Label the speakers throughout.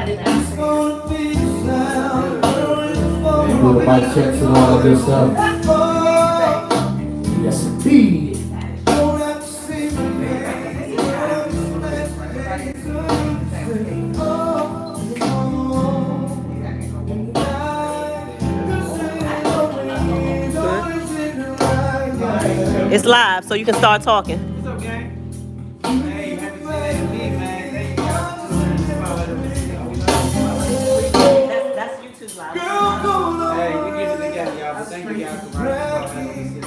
Speaker 1: Do the mic checks and all that good stuff. Yes, indeed.
Speaker 2: It's live, so you can start talking.
Speaker 3: What's up, gang? Hey, happy birthday, man. Thank you guys.
Speaker 2: That's YouTube live.
Speaker 3: Hey, we get it together, y'all. But thank you guys for riding this man.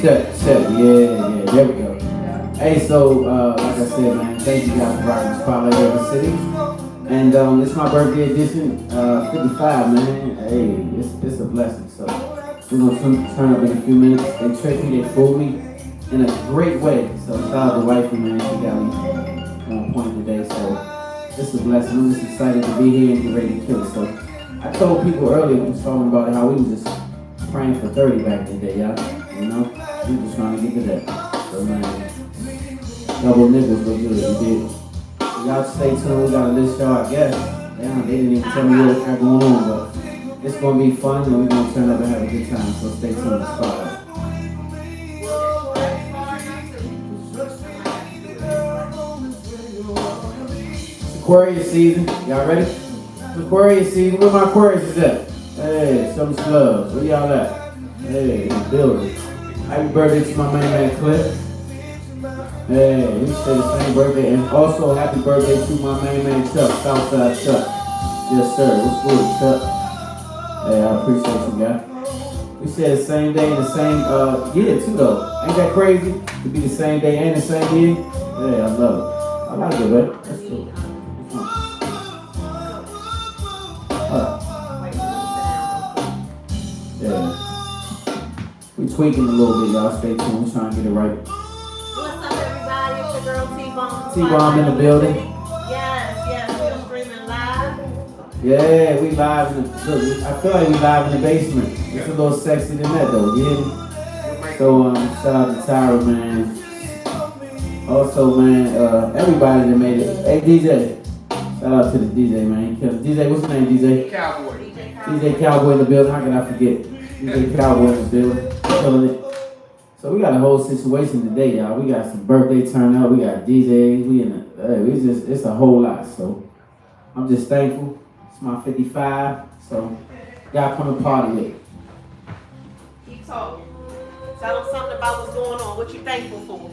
Speaker 1: Set, yeah, there we go. Hey, so, like I said, man, thank you guys for rocking this parlay of the city. And it's my birthday edition, 55, man. Hey, it's a blessing. So, we're going to turn up in a few minutes. They tricked me, they fooled me in a great way. So, shout out to wifey, man. She got me on point today. So, it's a blessing. I'm just excited to be here and get ready to kill it. So, I told people earlier, we was talking about how we was just praying for 30 back in the day, y'all. You know, we just trying to get to that. So, man, double nickels look good. We did. Y'all stay tuned. We got a list show, I guess. Damn, they didn't even tell me what got going on, but it's going to be fun and we're going to turn up and have a good time. So, stay tuned to FLYve. Aquarius season. Y'all ready? Aquarius season. Where my Aquarius is at? Hey, show me some love. Where y'all at? Hey, in the building. Happy birthday to my man Cliff. Hey, he said the same birthday. And also happy birthday to my man Chuck, Southside Chuck. Yes, sir. What's good, Chuck? Hey, I appreciate you, guys. We said the same day and the same year, too, though. Ain't that crazy? To be the same day and the same year? Yeah, I love it. I like it, man. That's cool. Yeah. We tweaking a little bit, y'all. Stay tuned. We're trying to get it right.
Speaker 2: What's up, everybody? It's your girl T-Bomb.
Speaker 1: T-Bomb in the building.
Speaker 2: Yes, we're streaming live.
Speaker 1: Yeah, we live in the. Look, I feel like we live in the basement. It's a little sexy than that, though. You hear me? So, shout out to Tyra, man. Also, man, everybody that made it. Hey, DJ. Shout out to the DJ, man. DJ, what's your name, DJ?
Speaker 3: Cowboy.
Speaker 1: DJ Cowboy in the building. How can I forget? DJ Cowboy in the building. Killing it. So we got a whole situation today, y'all. We got some birthday turn up. We got DJs. It's a whole lot. So I'm just thankful. It's my 55. So y'all come and party with it.
Speaker 2: Keep talking. Tell them something about what's going on. What you thankful for?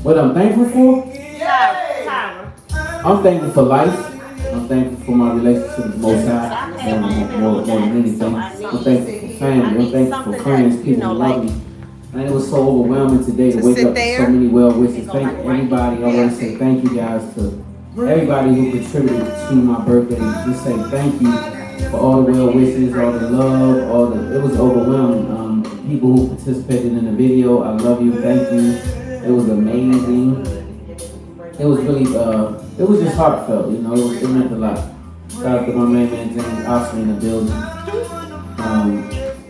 Speaker 1: What I'm thankful for?
Speaker 2: Tyra.
Speaker 1: I'm thankful for life. I'm thankful for my relationship with the Most High, more than anything. I'm thankful for family. I'm thankful for friends, people who love me. And it was so overwhelming today to wake up with so many well wishes. Thank everybody. I want to say thank you guys to everybody who contributed to my birthday. Just say thank you for all the well wishes, all the love, it was overwhelming. People who participated in the video, I love you, thank you. It was amazing. It was really, it was just heartfelt, you know, it meant a lot. Shout out to my man James Oscar in the building.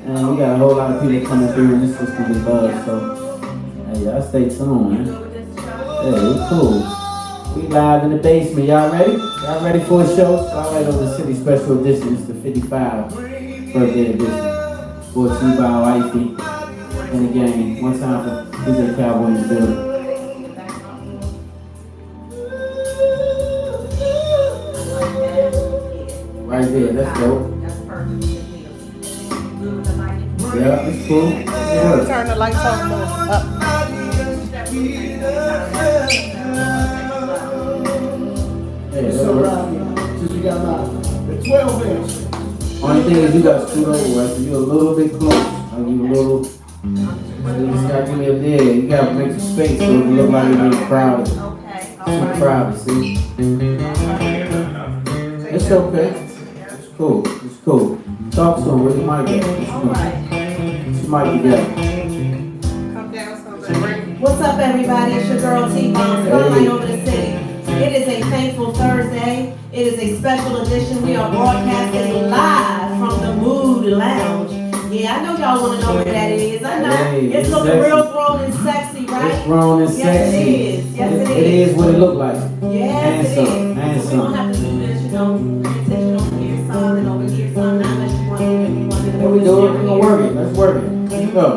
Speaker 1: And we got a whole lot of people coming through and this was gonna be love, so hey, y'all stay tuned, man. Yeah, it's cool. We live in the basement, y'all ready? Y'all ready for a show? FLYve on the City Special Edition, it's the 55 birthday edition. Brought to you by wifey. And again, one time for DJ Cowboy in the building. Right there, let's go. Yeah, it's cool. Yeah.
Speaker 2: Turn the lights on more up.
Speaker 1: Hey,
Speaker 4: So, since we got the 12 inch.
Speaker 1: only thing is you got to scoot over, right? So you're a little bit close. I'll give you a little. So you just got to give me a there. You got to make some space so it look like it's really crowded.
Speaker 2: Okay.
Speaker 1: Too crowded, see? It's okay. It's cool. cool. It's cool. Talk to him. Where's the mic at?
Speaker 2: All right.
Speaker 1: Where's the mic together?
Speaker 2: Come down something.
Speaker 5: What's up, everybody? It's your girl T-Bomb, Spotlight over the city. It is a thankful Thursday. It is a special edition. We are broadcasting live from the Mood Lounge. Yeah, I know y'all want to know where that is. I know.
Speaker 1: Hey,
Speaker 5: it's looking
Speaker 1: sexy.
Speaker 5: real grown and sexy, right?
Speaker 1: It's grown and
Speaker 5: Yes,
Speaker 1: sexy.
Speaker 5: it is. Yes, it
Speaker 1: It
Speaker 5: is.
Speaker 1: is what it look like.
Speaker 5: Yes, it
Speaker 1: Handsome.
Speaker 5: is. So we don't have to do this, you know, presentation over here, some, and over here, some, not unless you want to do
Speaker 1: There we do it. We're gonna work it. Let's work it. Let's go.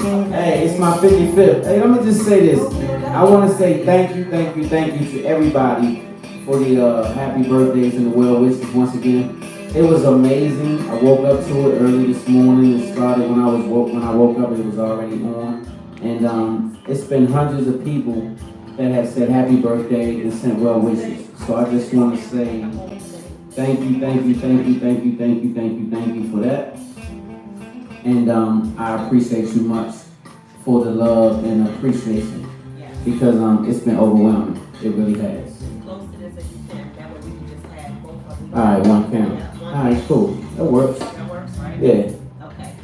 Speaker 5: Okay.
Speaker 1: Hey, it's my 55th. Hey, let me just say this. I want to say thank you to everybody for the happy birthdays and the well wishes once again. It was amazing. I woke up to it early this morning. It started when I woke up. It was already on, and it's been hundreds of people that have said happy birthday and sent well wishes. So I just want to say thank you for that. And I appreciate you much for the love and appreciation because it's been overwhelming. It really has.
Speaker 2: Close to this as you can. That way we can just have both of them.
Speaker 1: All right, one camera. All right, cool. That works.
Speaker 2: That works, right?
Speaker 1: Yeah.
Speaker 2: Okay.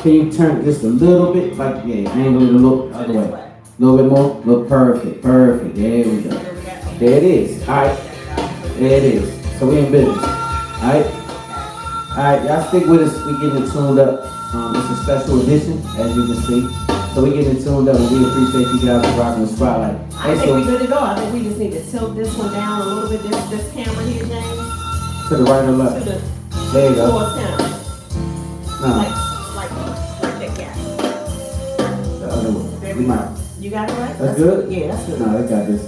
Speaker 1: Can you turn it just a little bit? Like, angle it a little other way. A little bit more. Look perfect. Perfect. There we go. There it is. All right. There it is. So we in business. All right. All right. Y'all stick with us. We getting it tuned up. It's a special edition, as you can see. So we getting it tuned up, and we appreciate you guys for rocking the spotlight.
Speaker 5: I think we're good to go. I think we just need to tilt this one down a little bit. This camera here, James.
Speaker 1: To the right or
Speaker 5: To
Speaker 1: left?
Speaker 5: the
Speaker 1: There you go.
Speaker 5: towards him.
Speaker 1: No,
Speaker 2: Like that, yeah.
Speaker 1: the other way. We might.
Speaker 5: You got it right?
Speaker 1: That's good?
Speaker 5: Yeah, that's good.
Speaker 1: No, they got this.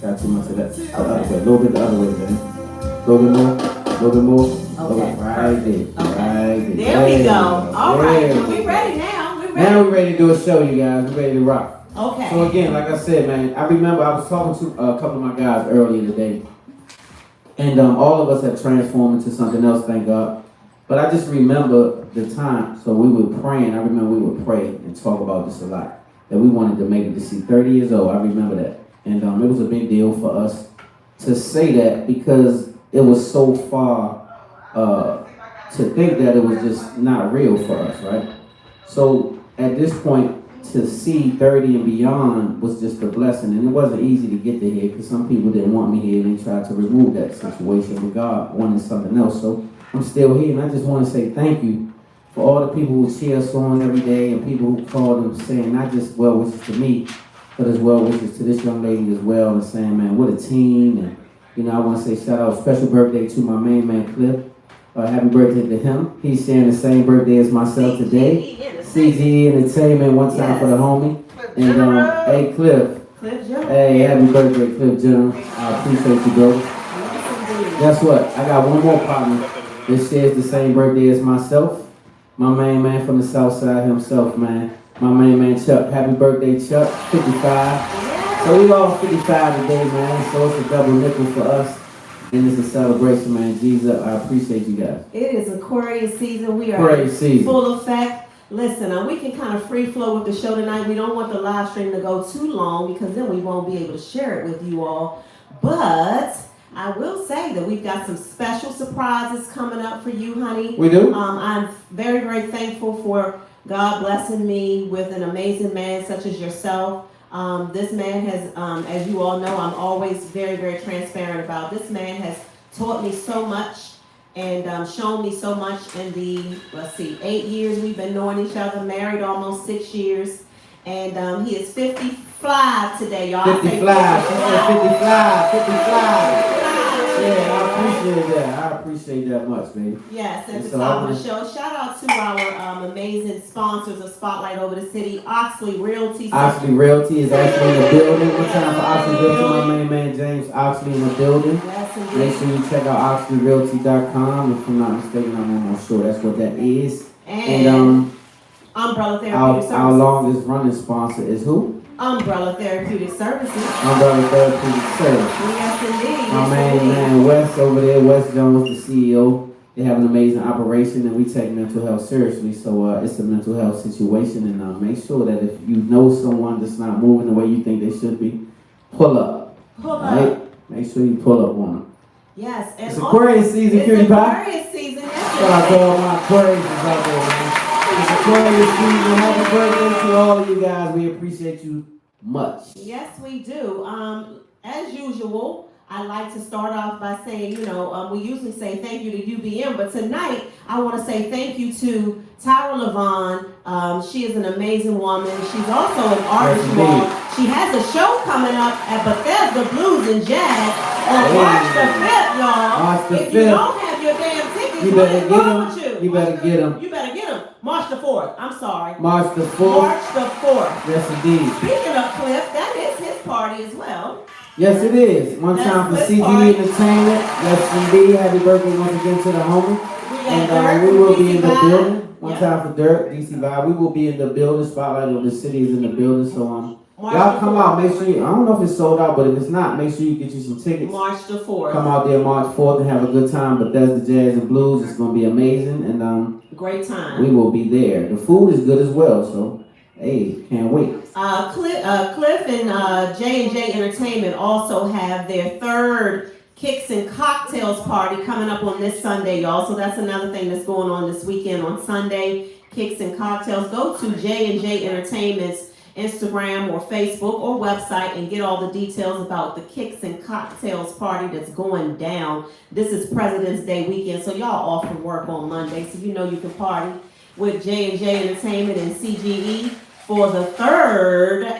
Speaker 1: Got too much of that. The other way. A little bit the other way, man. A little bit more. A little bit more.
Speaker 5: Okay.
Speaker 1: Right there. Right there.
Speaker 5: There we go. All right.
Speaker 1: There we
Speaker 5: We
Speaker 1: go.
Speaker 5: ready now. We ready.
Speaker 1: Now we're ready to do a show, you guys. We're ready to rock.
Speaker 5: Okay.
Speaker 1: So again, like I said, man, I remember I was talking to a couple of my guys earlier today. And all of us have transformed into something else, thank God. But I just remember the time, so we were praying. I remember we would pray and talk about this a lot. That we wanted to make it to see 30 years old. I remember that. And it was a big deal for us to say that because it was so far to think that it was just not real for us, right? So at this point, to see 30 and beyond was just a blessing. And it wasn't easy to get to here because some people didn't want me here and they tried to remove that situation. But God wanted something else. So I'm still here and I just want to say thank you for all the people who cheer us on every day and people who call them saying not just well wishes to me, but as well wishes to this young lady as well and saying, man, what a team. And, you know, I want to say shout out, special birthday to my main man, Cliff. Happy birthday to him. He's sharing the same birthday as myself today. CG Entertainment, one time for the homie. And hey Cliff.
Speaker 5: Cliff Jones.
Speaker 1: Hey, happy birthday, Cliff Jones. I appreciate you, bro. Guess what? I got one more partner that shares the same birthday as myself. My main man from the south side himself, man. My main man Chuck. Happy birthday, Chuck. 55. So we all 55 today, man. So it's a double nickel for us. And it's a celebration, man. Jesus, I appreciate you guys.
Speaker 5: It is Aquarius season. We are
Speaker 1: Aquarius season.
Speaker 5: full effect. Listen, we can kind of free flow with the show tonight. We don't want the live stream to go too long because then we won't be able to share it with you all. But I will say that we've got some special surprises coming up for you, honey.
Speaker 1: We do?
Speaker 5: I'm very, very thankful for God blessing me with an amazing man such as yourself. This man has, as you all know, I'm always very, very transparent about. This man has taught me so much and shown me so much in the, 8 years we've been knowing each other, married almost 6 years. And he is 55 today, y'all.
Speaker 1: 55. She said 55. 55. Yeah, I appreciate that. I appreciate that much, baby.
Speaker 5: Yes, at the
Speaker 1: So
Speaker 5: top of the show, shout out to our amazing sponsors of Spotlight Over the City, Oxley Realty.
Speaker 1: Oxley Realty is actually in the building. One time for Oxley Realty, my main man James Oxley in the building.
Speaker 5: Yes, indeed.
Speaker 1: Make sure you check out oxleyrealty.com. If I'm not mistaken, I'm almost sure that's what that is. And
Speaker 5: Umbrella Therapeutic Services.
Speaker 1: our longest running sponsor is who?
Speaker 5: Umbrella Therapeutic Services.
Speaker 1: Umbrella Therapeutic Services.
Speaker 5: Yes, indeed.
Speaker 1: My
Speaker 5: Yes,
Speaker 1: main
Speaker 5: indeed.
Speaker 1: man Wes over there, Wes Jones, the CEO. They have an amazing operation and we take mental health seriously. So it's a mental health situation and make sure that if you know someone that's not moving the way you think they should be, pull up.
Speaker 5: Pull
Speaker 1: Right?
Speaker 5: up.
Speaker 1: Make sure you pull up on them.
Speaker 5: Yes. And
Speaker 1: It's Aquarius season,
Speaker 5: it's
Speaker 1: cutie pie.
Speaker 5: Aquarius season. Yes,
Speaker 1: Shout out to all my Aquarius out there, man. It's Aquarius season. Happy birthday to all of you guys. We appreciate you much.
Speaker 5: Yes, we do. As usual, I like to start off by saying, we usually say thank you to UBM, but tonight I want to say thank you to Tyra Levon. She is an amazing woman. She's also an artist,
Speaker 1: Yes,
Speaker 5: y'all. She has a show coming up at Bethesda Blues and Jazz on March the 5th, y'all.
Speaker 1: March the
Speaker 5: If you
Speaker 1: 5th.
Speaker 5: don't have your damn tickets,
Speaker 1: You
Speaker 5: what
Speaker 1: better
Speaker 5: is
Speaker 1: get
Speaker 5: wrong
Speaker 1: them.
Speaker 5: with you?
Speaker 1: You better get them.
Speaker 5: You better get them. March the 4th. I'm sorry.
Speaker 1: March the 4th.
Speaker 5: March the 4th.
Speaker 1: Yes, indeed.
Speaker 5: Speaking of Cliff, that is his party as well.
Speaker 1: Yes, it is. One
Speaker 5: That's
Speaker 1: time for
Speaker 5: good
Speaker 1: CG
Speaker 5: party.
Speaker 1: Entertainment. Yes, indeed. Happy birthday once again to the homie.
Speaker 5: We got
Speaker 1: And
Speaker 5: Dirk
Speaker 1: we
Speaker 5: from
Speaker 1: will be
Speaker 5: DC
Speaker 1: in the
Speaker 5: Vibe.
Speaker 1: building. One
Speaker 5: Yep.
Speaker 1: time for Dirk, DC Vibe. We will be in the building. Spotlight of the city is in the building. So
Speaker 5: March
Speaker 1: y'all
Speaker 5: the
Speaker 1: come
Speaker 5: 4th.
Speaker 1: out. Make sure you. I don't know if it's sold out, but if it's not, make sure you get you some tickets.
Speaker 5: March the 4th.
Speaker 1: Come out there March 4th and have a good time. Bethesda Jazz and Blues. It's gonna be amazing, and
Speaker 5: Great time.
Speaker 1: we will be there. The food is good as well. So hey, can't wait.
Speaker 5: Cliff and J&J Entertainment also have their third Kicks and Cocktails party coming up on this Sunday, y'all. So that's another thing that's going on this weekend on Sunday. Kicks and Cocktails. Go to J&J Entertainment's Instagram or Facebook or website and get all the details about the Kicks and Cocktails party that's going down. This is President's Day weekend, so y'all off from work on Monday, so you know you can party with J&J Entertainment and CGE for the third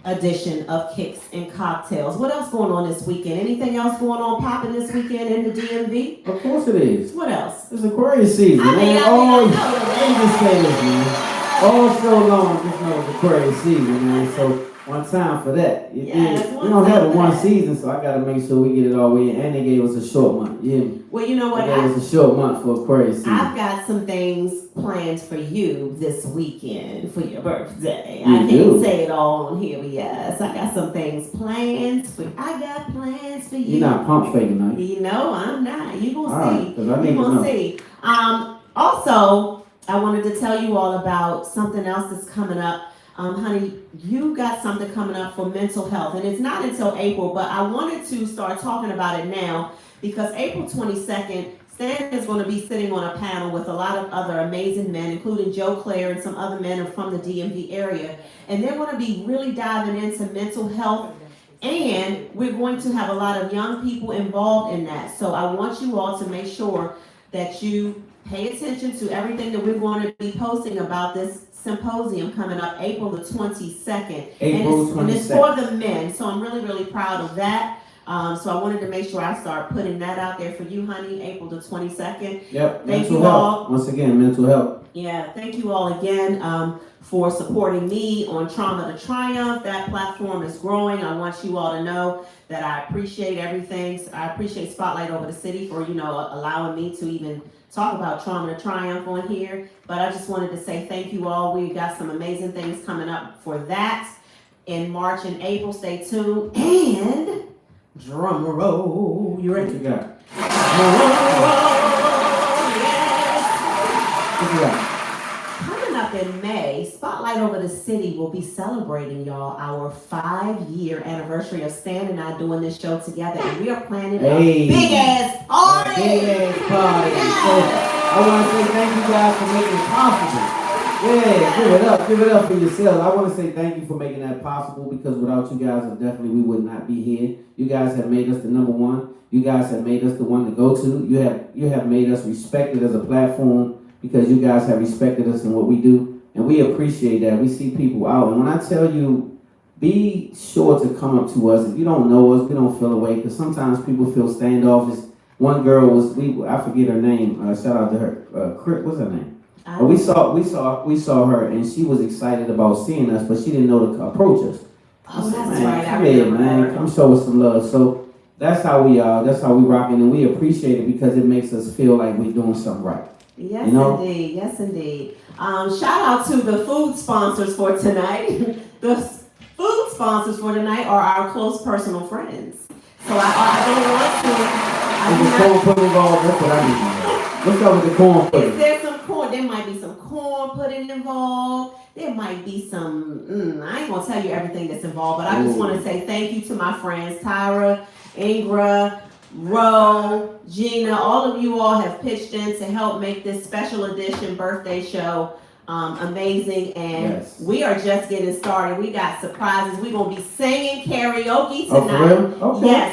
Speaker 5: edition of Kicks and Cocktails. What else going on this weekend? Anything else going on popping this weekend in the DMV?
Speaker 1: Of course it is.
Speaker 5: What else?
Speaker 1: It's Aquarius season,
Speaker 5: I mean,
Speaker 1: man.
Speaker 5: I know
Speaker 1: Let
Speaker 5: that.
Speaker 1: me just say this, man. All show long, just know it's Aquarius season, man. So one time for that.
Speaker 5: Yes,
Speaker 1: we
Speaker 5: one
Speaker 1: don't
Speaker 5: time
Speaker 1: have it
Speaker 5: for
Speaker 1: one
Speaker 5: that.
Speaker 1: season, so I gotta make sure we get it all the way in. And they gave us a short month. Yeah.
Speaker 5: Well, you know what?
Speaker 1: They gave us a short month for Aquarius season.
Speaker 5: I've got some things planned for you this weekend for your birthday.
Speaker 1: You
Speaker 5: I can't
Speaker 1: do?
Speaker 5: say it all on here, but yes, I got some things planned for you. I got plans for you.
Speaker 1: You're not pump faking, no?
Speaker 5: You know, I'm not. You gonna
Speaker 1: All right,
Speaker 5: see.
Speaker 1: 'cause I need
Speaker 5: You
Speaker 1: to
Speaker 5: gonna
Speaker 1: know.
Speaker 5: see. Also, I wanted to tell you all about something else that's coming up. Honey, you got something coming up for mental health, and it's not until April, but I wanted to start talking about it now because April 22nd, Stan is going to be sitting on a panel with a lot of other amazing men, including Joe Claire and some other men from the DMV area, and they're going to be really diving into mental health. And we're going to have a lot of young people involved in that. So I want you all to make sure that you pay attention to everything that we're going to be posting about this symposium coming up April the 22nd.
Speaker 1: April
Speaker 5: And it's
Speaker 1: 22nd.
Speaker 5: for the men. So I'm really, really proud of that. So I wanted to make sure I start putting that out there for you, honey, April the 22nd.
Speaker 1: Yep.
Speaker 5: Thank
Speaker 1: mental
Speaker 5: you
Speaker 1: health.
Speaker 5: all.
Speaker 1: Once again, mental health.
Speaker 5: Yeah, thank you all again for supporting me on Trauma to Triumph. That platform is growing. I want you all to know that I appreciate everything. I appreciate Spotlight Over the City for, allowing me to even talk about Trauma to Triumph on here. But I just wanted to say thank you all. We got some amazing things coming up for that in March and April. Stay tuned. And drum roll. You
Speaker 1: What
Speaker 5: ready?
Speaker 1: you got?
Speaker 5: Yes.
Speaker 1: What you got?
Speaker 5: Coming up in May, Spotlight Over the City will be celebrating, y'all, our 5-year anniversary of Stan and I doing this show together, and we are planning
Speaker 1: Hey.
Speaker 5: a big ass party.
Speaker 1: Big ass party. So I want to say thank you guys for making it possible. Yeah, give it up for yourselves. I want to say thank you for making that possible because without you guys, definitely we would not be here. You guys have made us the number one. You guys have made us the one to go to. You have made us respected as a platform because you guys have respected us in what we do, and we appreciate that. We see people out, and when I tell you, be sure to come up to us. If you don't know us, we don't feel away because sometimes people feel standoffish. One girl I forget her name. Shout out to her. What's her name? But we saw her, and she was excited about seeing us, but she didn't know to approach us.
Speaker 5: Oh, that's
Speaker 1: Man,
Speaker 5: right. I
Speaker 1: come here,
Speaker 5: remember
Speaker 1: man.
Speaker 5: her.
Speaker 1: Come show us some love. So that's how we are. That's how we rocking, and we appreciate it because it makes us feel like we're doing something right.
Speaker 5: Yes,
Speaker 1: You know?
Speaker 5: indeed. Yes, indeed. Shout out to the food sponsors for tonight. The food sponsors for tonight are our close personal friends. So I don't want to.
Speaker 1: Is the corn pudding involved? That's what I need to know. What's up with the corn
Speaker 5: Is
Speaker 1: pudding?
Speaker 5: there some corn? There might be some corn pudding involved. There might be some, I ain't gonna tell you everything that's involved, but I just
Speaker 1: Ooh.
Speaker 5: want to say thank you to my friends, Tyra, Ingra, Ro, Gina, all of you all have pitched in to help make this special edition birthday show amazing. And
Speaker 1: Yes.
Speaker 5: we are just getting started. We got surprises. We're going to be singing karaoke
Speaker 1: Oh, for
Speaker 5: tonight.
Speaker 1: real? Okay.
Speaker 5: Yes,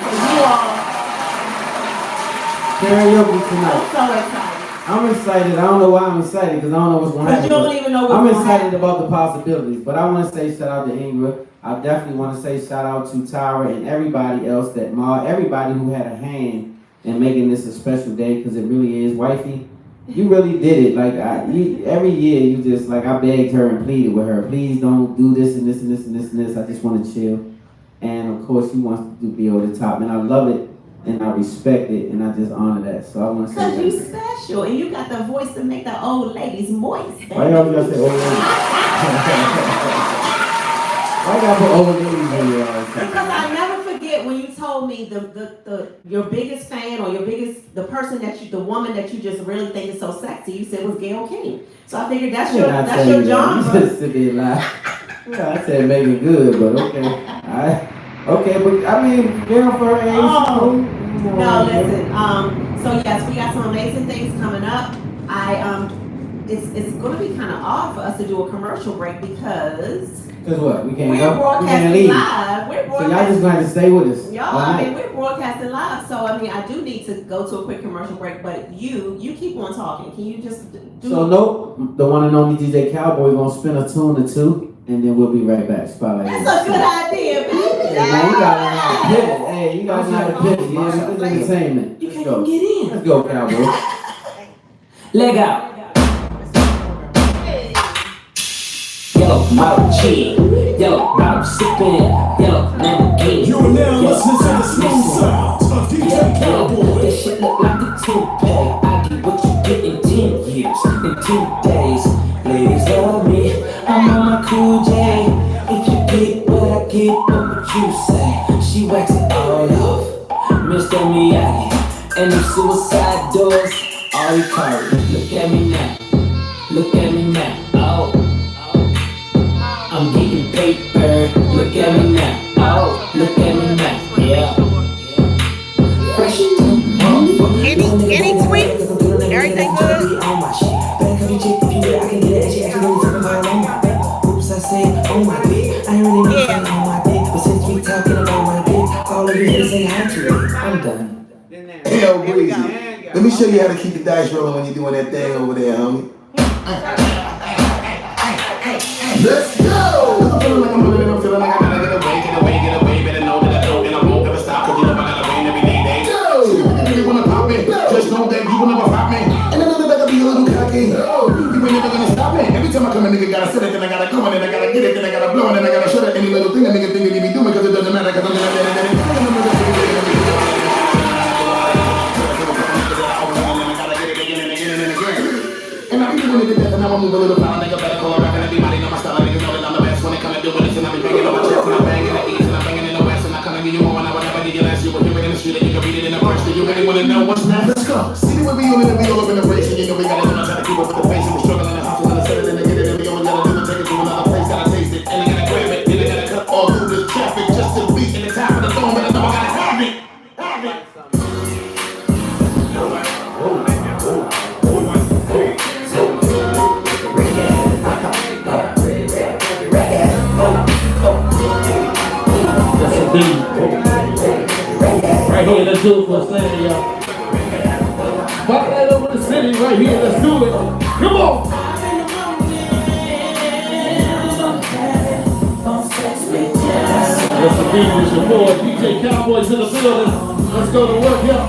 Speaker 1: Karaoke
Speaker 5: and you all. I'm
Speaker 1: tonight.
Speaker 5: so excited.
Speaker 1: I'm excited. I don't know why I'm excited because I don't know what's going to
Speaker 5: Because
Speaker 1: happen.
Speaker 5: you don't even know what's
Speaker 1: I'm
Speaker 5: going to
Speaker 1: excited
Speaker 5: happen.
Speaker 1: about the possibilities, but I want to say shout out to Ingrid. I definitely want to say shout out to Tyra and everybody else everybody who had a hand in making this a special day, because it really is. Wifey, you really did it. Like every year, you just like I begged her and pleaded with her, please don't do this and this and this and this and this. I just want to chill, and of course she wants to be over the top, and I love it and I respect it and I just honor that. So I want to say
Speaker 5: Because you
Speaker 1: that.
Speaker 5: special and you got the voice to make the old ladies moist.
Speaker 1: Why y'all gotta say old ladies? Why y'all put old ladies in here all the time?
Speaker 5: Because I never forget when you told me your biggest fan or the person the woman that you just really think is so sexy, you said was Gayle King. So I figured that's your
Speaker 1: You
Speaker 5: genre.
Speaker 1: just sit there and laugh. Yeah, I said make it good, but okay. Okay, but I mean, girl for her age.
Speaker 5: Oh. No, listen. So yes, we got some amazing things coming up. It's going to be kind of odd for us to do a commercial break because
Speaker 1: Cause what? We can't
Speaker 5: we're
Speaker 1: go. We can't
Speaker 5: broadcasting
Speaker 1: leave.
Speaker 5: live. We're
Speaker 1: So y'all
Speaker 5: broadcasting.
Speaker 1: just gonna have to stay with us.
Speaker 5: Y'all,
Speaker 1: all
Speaker 5: I mean,
Speaker 1: night.
Speaker 5: we're broadcasting live, so I mean, I do need to go to a quick commercial break. But you keep on talking. Can you just do?
Speaker 1: So no, the one and only DJ Cowboy gonna spin a tune or two, and then we'll be right back. Spotlight.
Speaker 5: That's a good idea, baby.
Speaker 1: Hey, man, you gotta have a pivot. Hey, you gotta have a pivot. Yeah, this is entertainment.
Speaker 5: You
Speaker 1: Let's
Speaker 5: can't
Speaker 1: go.
Speaker 5: even get in.
Speaker 1: Let's go, Cowboy.
Speaker 6: Leg out. Yellow model cheese, yellow model sipping, yellow Lamborghini.
Speaker 4: You are now listening to the smooth sound of DJ Cowboy.
Speaker 6: This shit look like a toupee. I get what you get in 10 years, in 2 days. Ladies love me, I'm on my cool J. If you get what I get, what would you say? She wax it all off, Mr. Miyagi. And them suicide doors, all you call it. Look at me now, look at me now, oh. I'm getting paper, look at me now, oh, look at me now, yeah. Fresh to the motherfucker.
Speaker 2: Any tweets? Everything good?
Speaker 6: On my shit. Better come and check if you real, I can get it, and she actually really talking about on my back. Oops, I said on my dick. I ain't really mean saying on my dick, but since we talking about my dick, all of you haters say hi to it. I'm done.
Speaker 4: Hey, yo, Breezy. Let me show you how to keep the dice rolling when you're doing that thing over there, homie. Let's go! I'm feeling like I'm living, I'm feeling like I gotta get away, better know that I don't, and I won't ever stop, cause you know I gotta rain every day. Go! If you wanna pop me, just know that you will never pop me. And I know that I gotta be a little cocky. You ain't never gonna stop me. Every time I come, a nigga gotta set it, then I gotta come, and then I gotta get it, then I gotta blow, and then I gotta shut it. Any little thing a nigga think he be doing, cause it doesn't matter, cause I'm gonna let it. And I be doing it to death, and now I move a little foul, nigga better call around, and everybody know my style, niggas know that I'm the best when it come to doing this, and I be banging on my chest, and I'm banging the east, and I'm banging in the west, and I come and give you more, and I will never need you less, you will hear it in the street, and you can read it in the verse, do you really wanna know what's next? Let's go! See the way we on it, and we all up in the race, and you know we gotta do my time to keep up with the pace, and we struggling and hustling, and settling, and get it, and we always gotta do it, take it to another place, gotta taste it, and I gotta grab it, then I gotta cut all through this traffic, just to be in the top of the dome, but I know I gotta have it, have it!
Speaker 7: Right here, let's do it for a second, y'all. Fuck that over the city right here, let's do it. Come on! Yes, indeed, it's your boy, DJ Cowboys in the building. Let's go to work, y'all.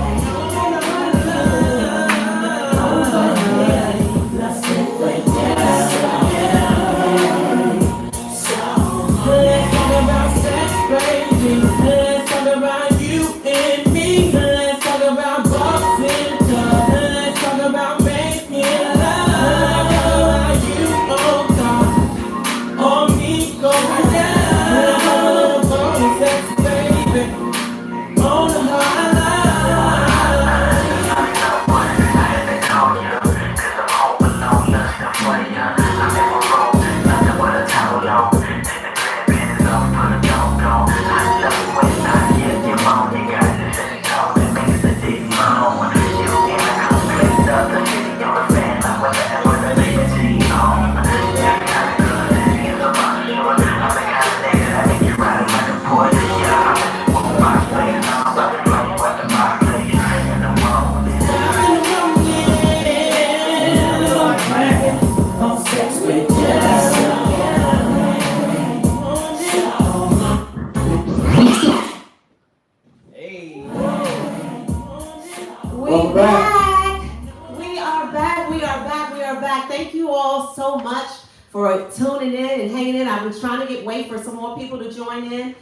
Speaker 5: back. Thank you all so much for tuning in and hanging in. I've been trying to wait for some more people to join in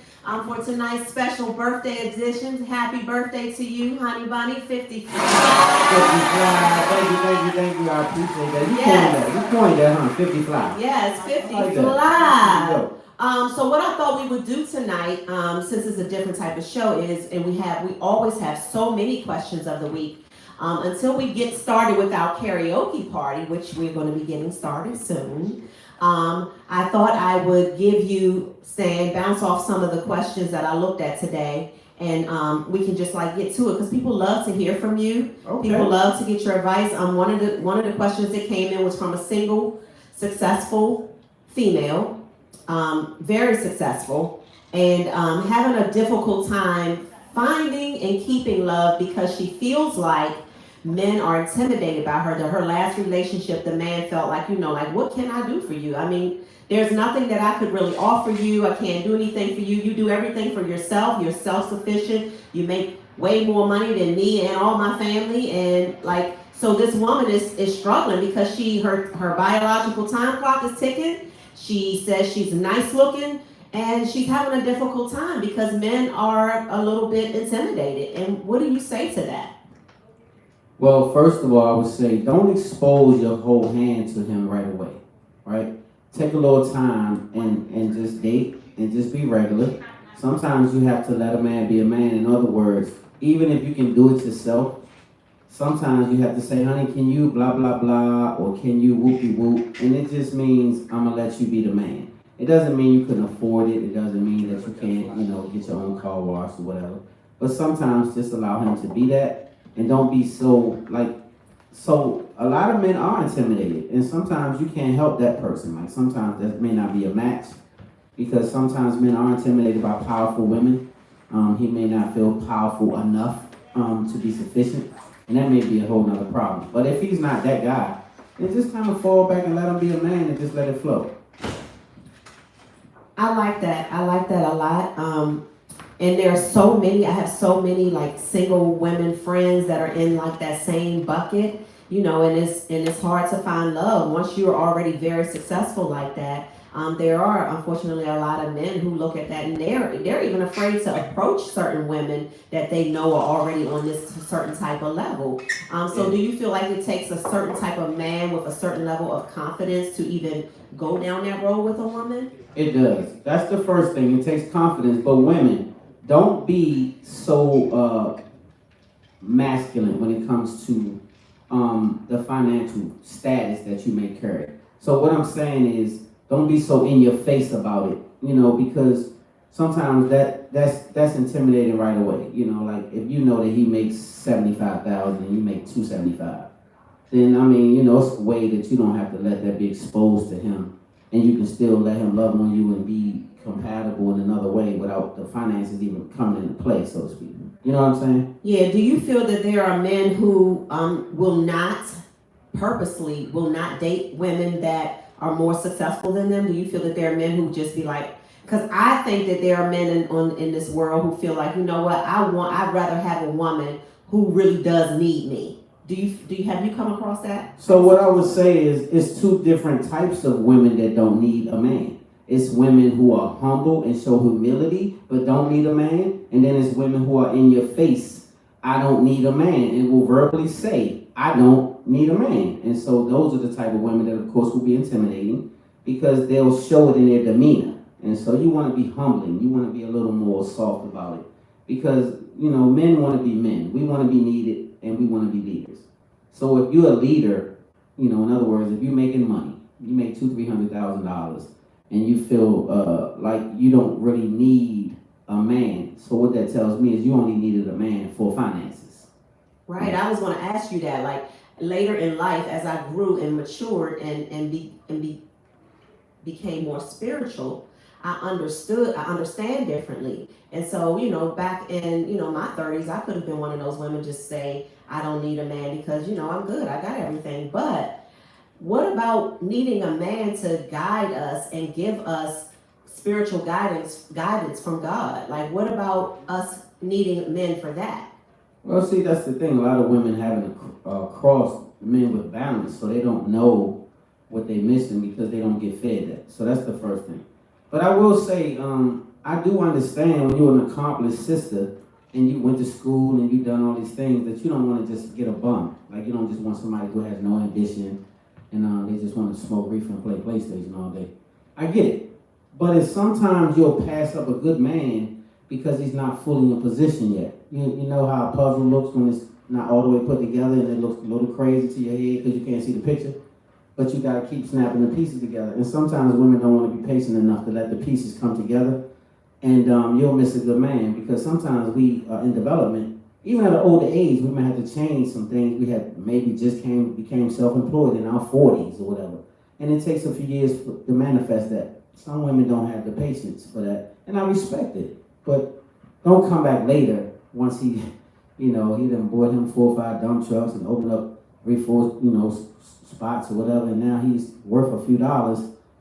Speaker 5: for tonight's special birthday edition. Happy birthday to you, Honey Bunny, 55.
Speaker 1: Thank you. I appreciate that. You coined that, huh? 50 fly.
Speaker 5: Yes, 50
Speaker 1: I like
Speaker 5: fly.
Speaker 1: that.
Speaker 5: So what I thought we would do tonight, since it's a different type of show, is, and we always have so many questions of the week. Until we get started with our karaoke party, which we're going to be getting started soon, I thought I would bounce off some of the questions that I looked at today, and we can just get to it, because people love to hear from you.
Speaker 1: Okay.
Speaker 5: People love to get your advice. One of the questions that came in was from a single, successful female, very successful, and having a difficult time finding and keeping love because she feels like men are intimidated by her. Her last relationship, the man felt like, what can I do for you? I mean, there's nothing that I could really offer you. I can't do anything for you. You do everything for yourself. You're self-sufficient. You make way more money than me and all my family. And so this woman is struggling because her biological time clock is ticking. She says she's nice looking, and she's having a difficult time because men are a little bit intimidated. And what do you say to that?
Speaker 1: Well, first of all, I would say don't expose your whole hand to him right away, right? Take a little time and just date and just be regular. Sometimes you have to let a man be a man. In other words, even if you can do it yourself, sometimes you have to say, honey, can you blah, blah, blah, or can you whoopie whoop? And it just means I'm going to let you be the man. It doesn't mean you couldn't afford it. It doesn't mean that you can't, get your own car washed or whatever. But sometimes just allow him to be that. And don't be so a lot of men are intimidated, and sometimes you can't help that person. Sometimes that may not be a match, because sometimes men are intimidated by powerful women. He may not feel powerful enough to be sufficient, and that may be a whole nother problem. But if he's not that guy, then just kind of fall back and let him be a man and just let it flow.
Speaker 5: I like that a lot. And I have so many single women friends that are in that same bucket, and it's hard to find love once you're already very successful like that. There are unfortunately a lot of men who look at that, and they're even afraid to approach certain women that they know are already on this certain type of level. So do you feel like it takes a certain type of man with a certain level of confidence to even go down that road with a woman?
Speaker 1: It does. That's the first thing. It takes confidence. But women, don't be so masculine when it comes to the financial status that you may carry. So what I'm saying is, don't be so in your face about it, because sometimes that's intimidating right away. If you know that he makes $75,000 and you make $275,000, then it's a way that you don't have to let that be exposed to him, and you can still let him love on you and be compatible in another way without the finances even coming into play, so to speak. You know what I'm saying?
Speaker 5: Yeah. Do you feel that there are men who purposely will not date women that are more successful than them? Do you feel that there are men who just be like, because I think that there are men in this world who feel like, I'd rather have a woman who really does need me. Have you come across that?
Speaker 1: So what I would say is, it's two different types of women that don't need a man. It's women who are humble and show humility, but don't need a man. And then it's women who are in your face, I don't need a man, and will verbally say, I don't need a man. And so those are the type of women that, of course, will be intimidating, because they'll show it in their demeanor. And so you want to be humbling. You want to be a little more soft about it. Because, men want to be men. We want to be needed, and we want to be leaders. So if you're a leader, in other words, if you're making money, you make $200,000-$300,000, and you feel like you don't really need a man. So what that tells me is you only needed a man for finances.
Speaker 5: Right. I was going to ask you that. Later in life, as I grew and matured and became more spiritual, I understand differently. And so, back in, my 30s, I could have been one of those women just say, I don't need a man because, I'm good. I got everything. But what about needing a man to guide us and give us spiritual guidance from God? What about us needing men for that?
Speaker 1: Well, see, that's the thing. A lot of women haven't crossed men with balance, so they don't know what they missing because they don't get fed that. So that's the first thing. But I will say, I do understand when you're an accomplished sister and you went to school and you done all these things that you don't want to just get a bum. Like you don't just want somebody who has no ambition and they just want to smoke reefer and play PlayStation all day. I get it. But it's sometimes you'll pass up a good man because he's not fully in position yet. You know how a puzzle looks when it's not all the way put together and it looks a little crazy to your head because you can't see the picture? But you got to keep snapping the pieces together. And sometimes women don't want to be patient enough to let the pieces come together. And you'll miss a good man because sometimes we are in development. Even at an older age, we might have to change some things. We have maybe just became self-employed in our 40s or whatever. And it takes a few years to manifest that. Some women don't have the patience for that. And I respect it. But don't come back later once he done bought him 4 or 5 dump trucks and opened up 3, 4, spots or whatever, and now he's worth a few dollars,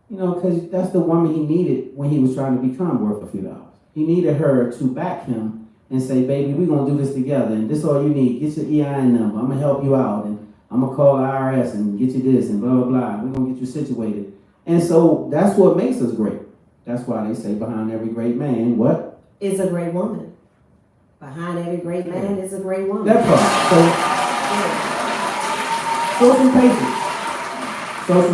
Speaker 1: because that's the woman he needed when he was trying to become worth a few dollars. He needed her to back him and say, baby, we're going to do this together, and this is all you need. Get your EIN number. I'm going to help you out, and I'm going to call the IRS and get you this, and blah, blah, blah. We're going to get you situated. And so that's what makes us great. That's why they say behind every great man, what?
Speaker 5: Is a great woman. Behind every great man is a great woman.
Speaker 1: That part. So some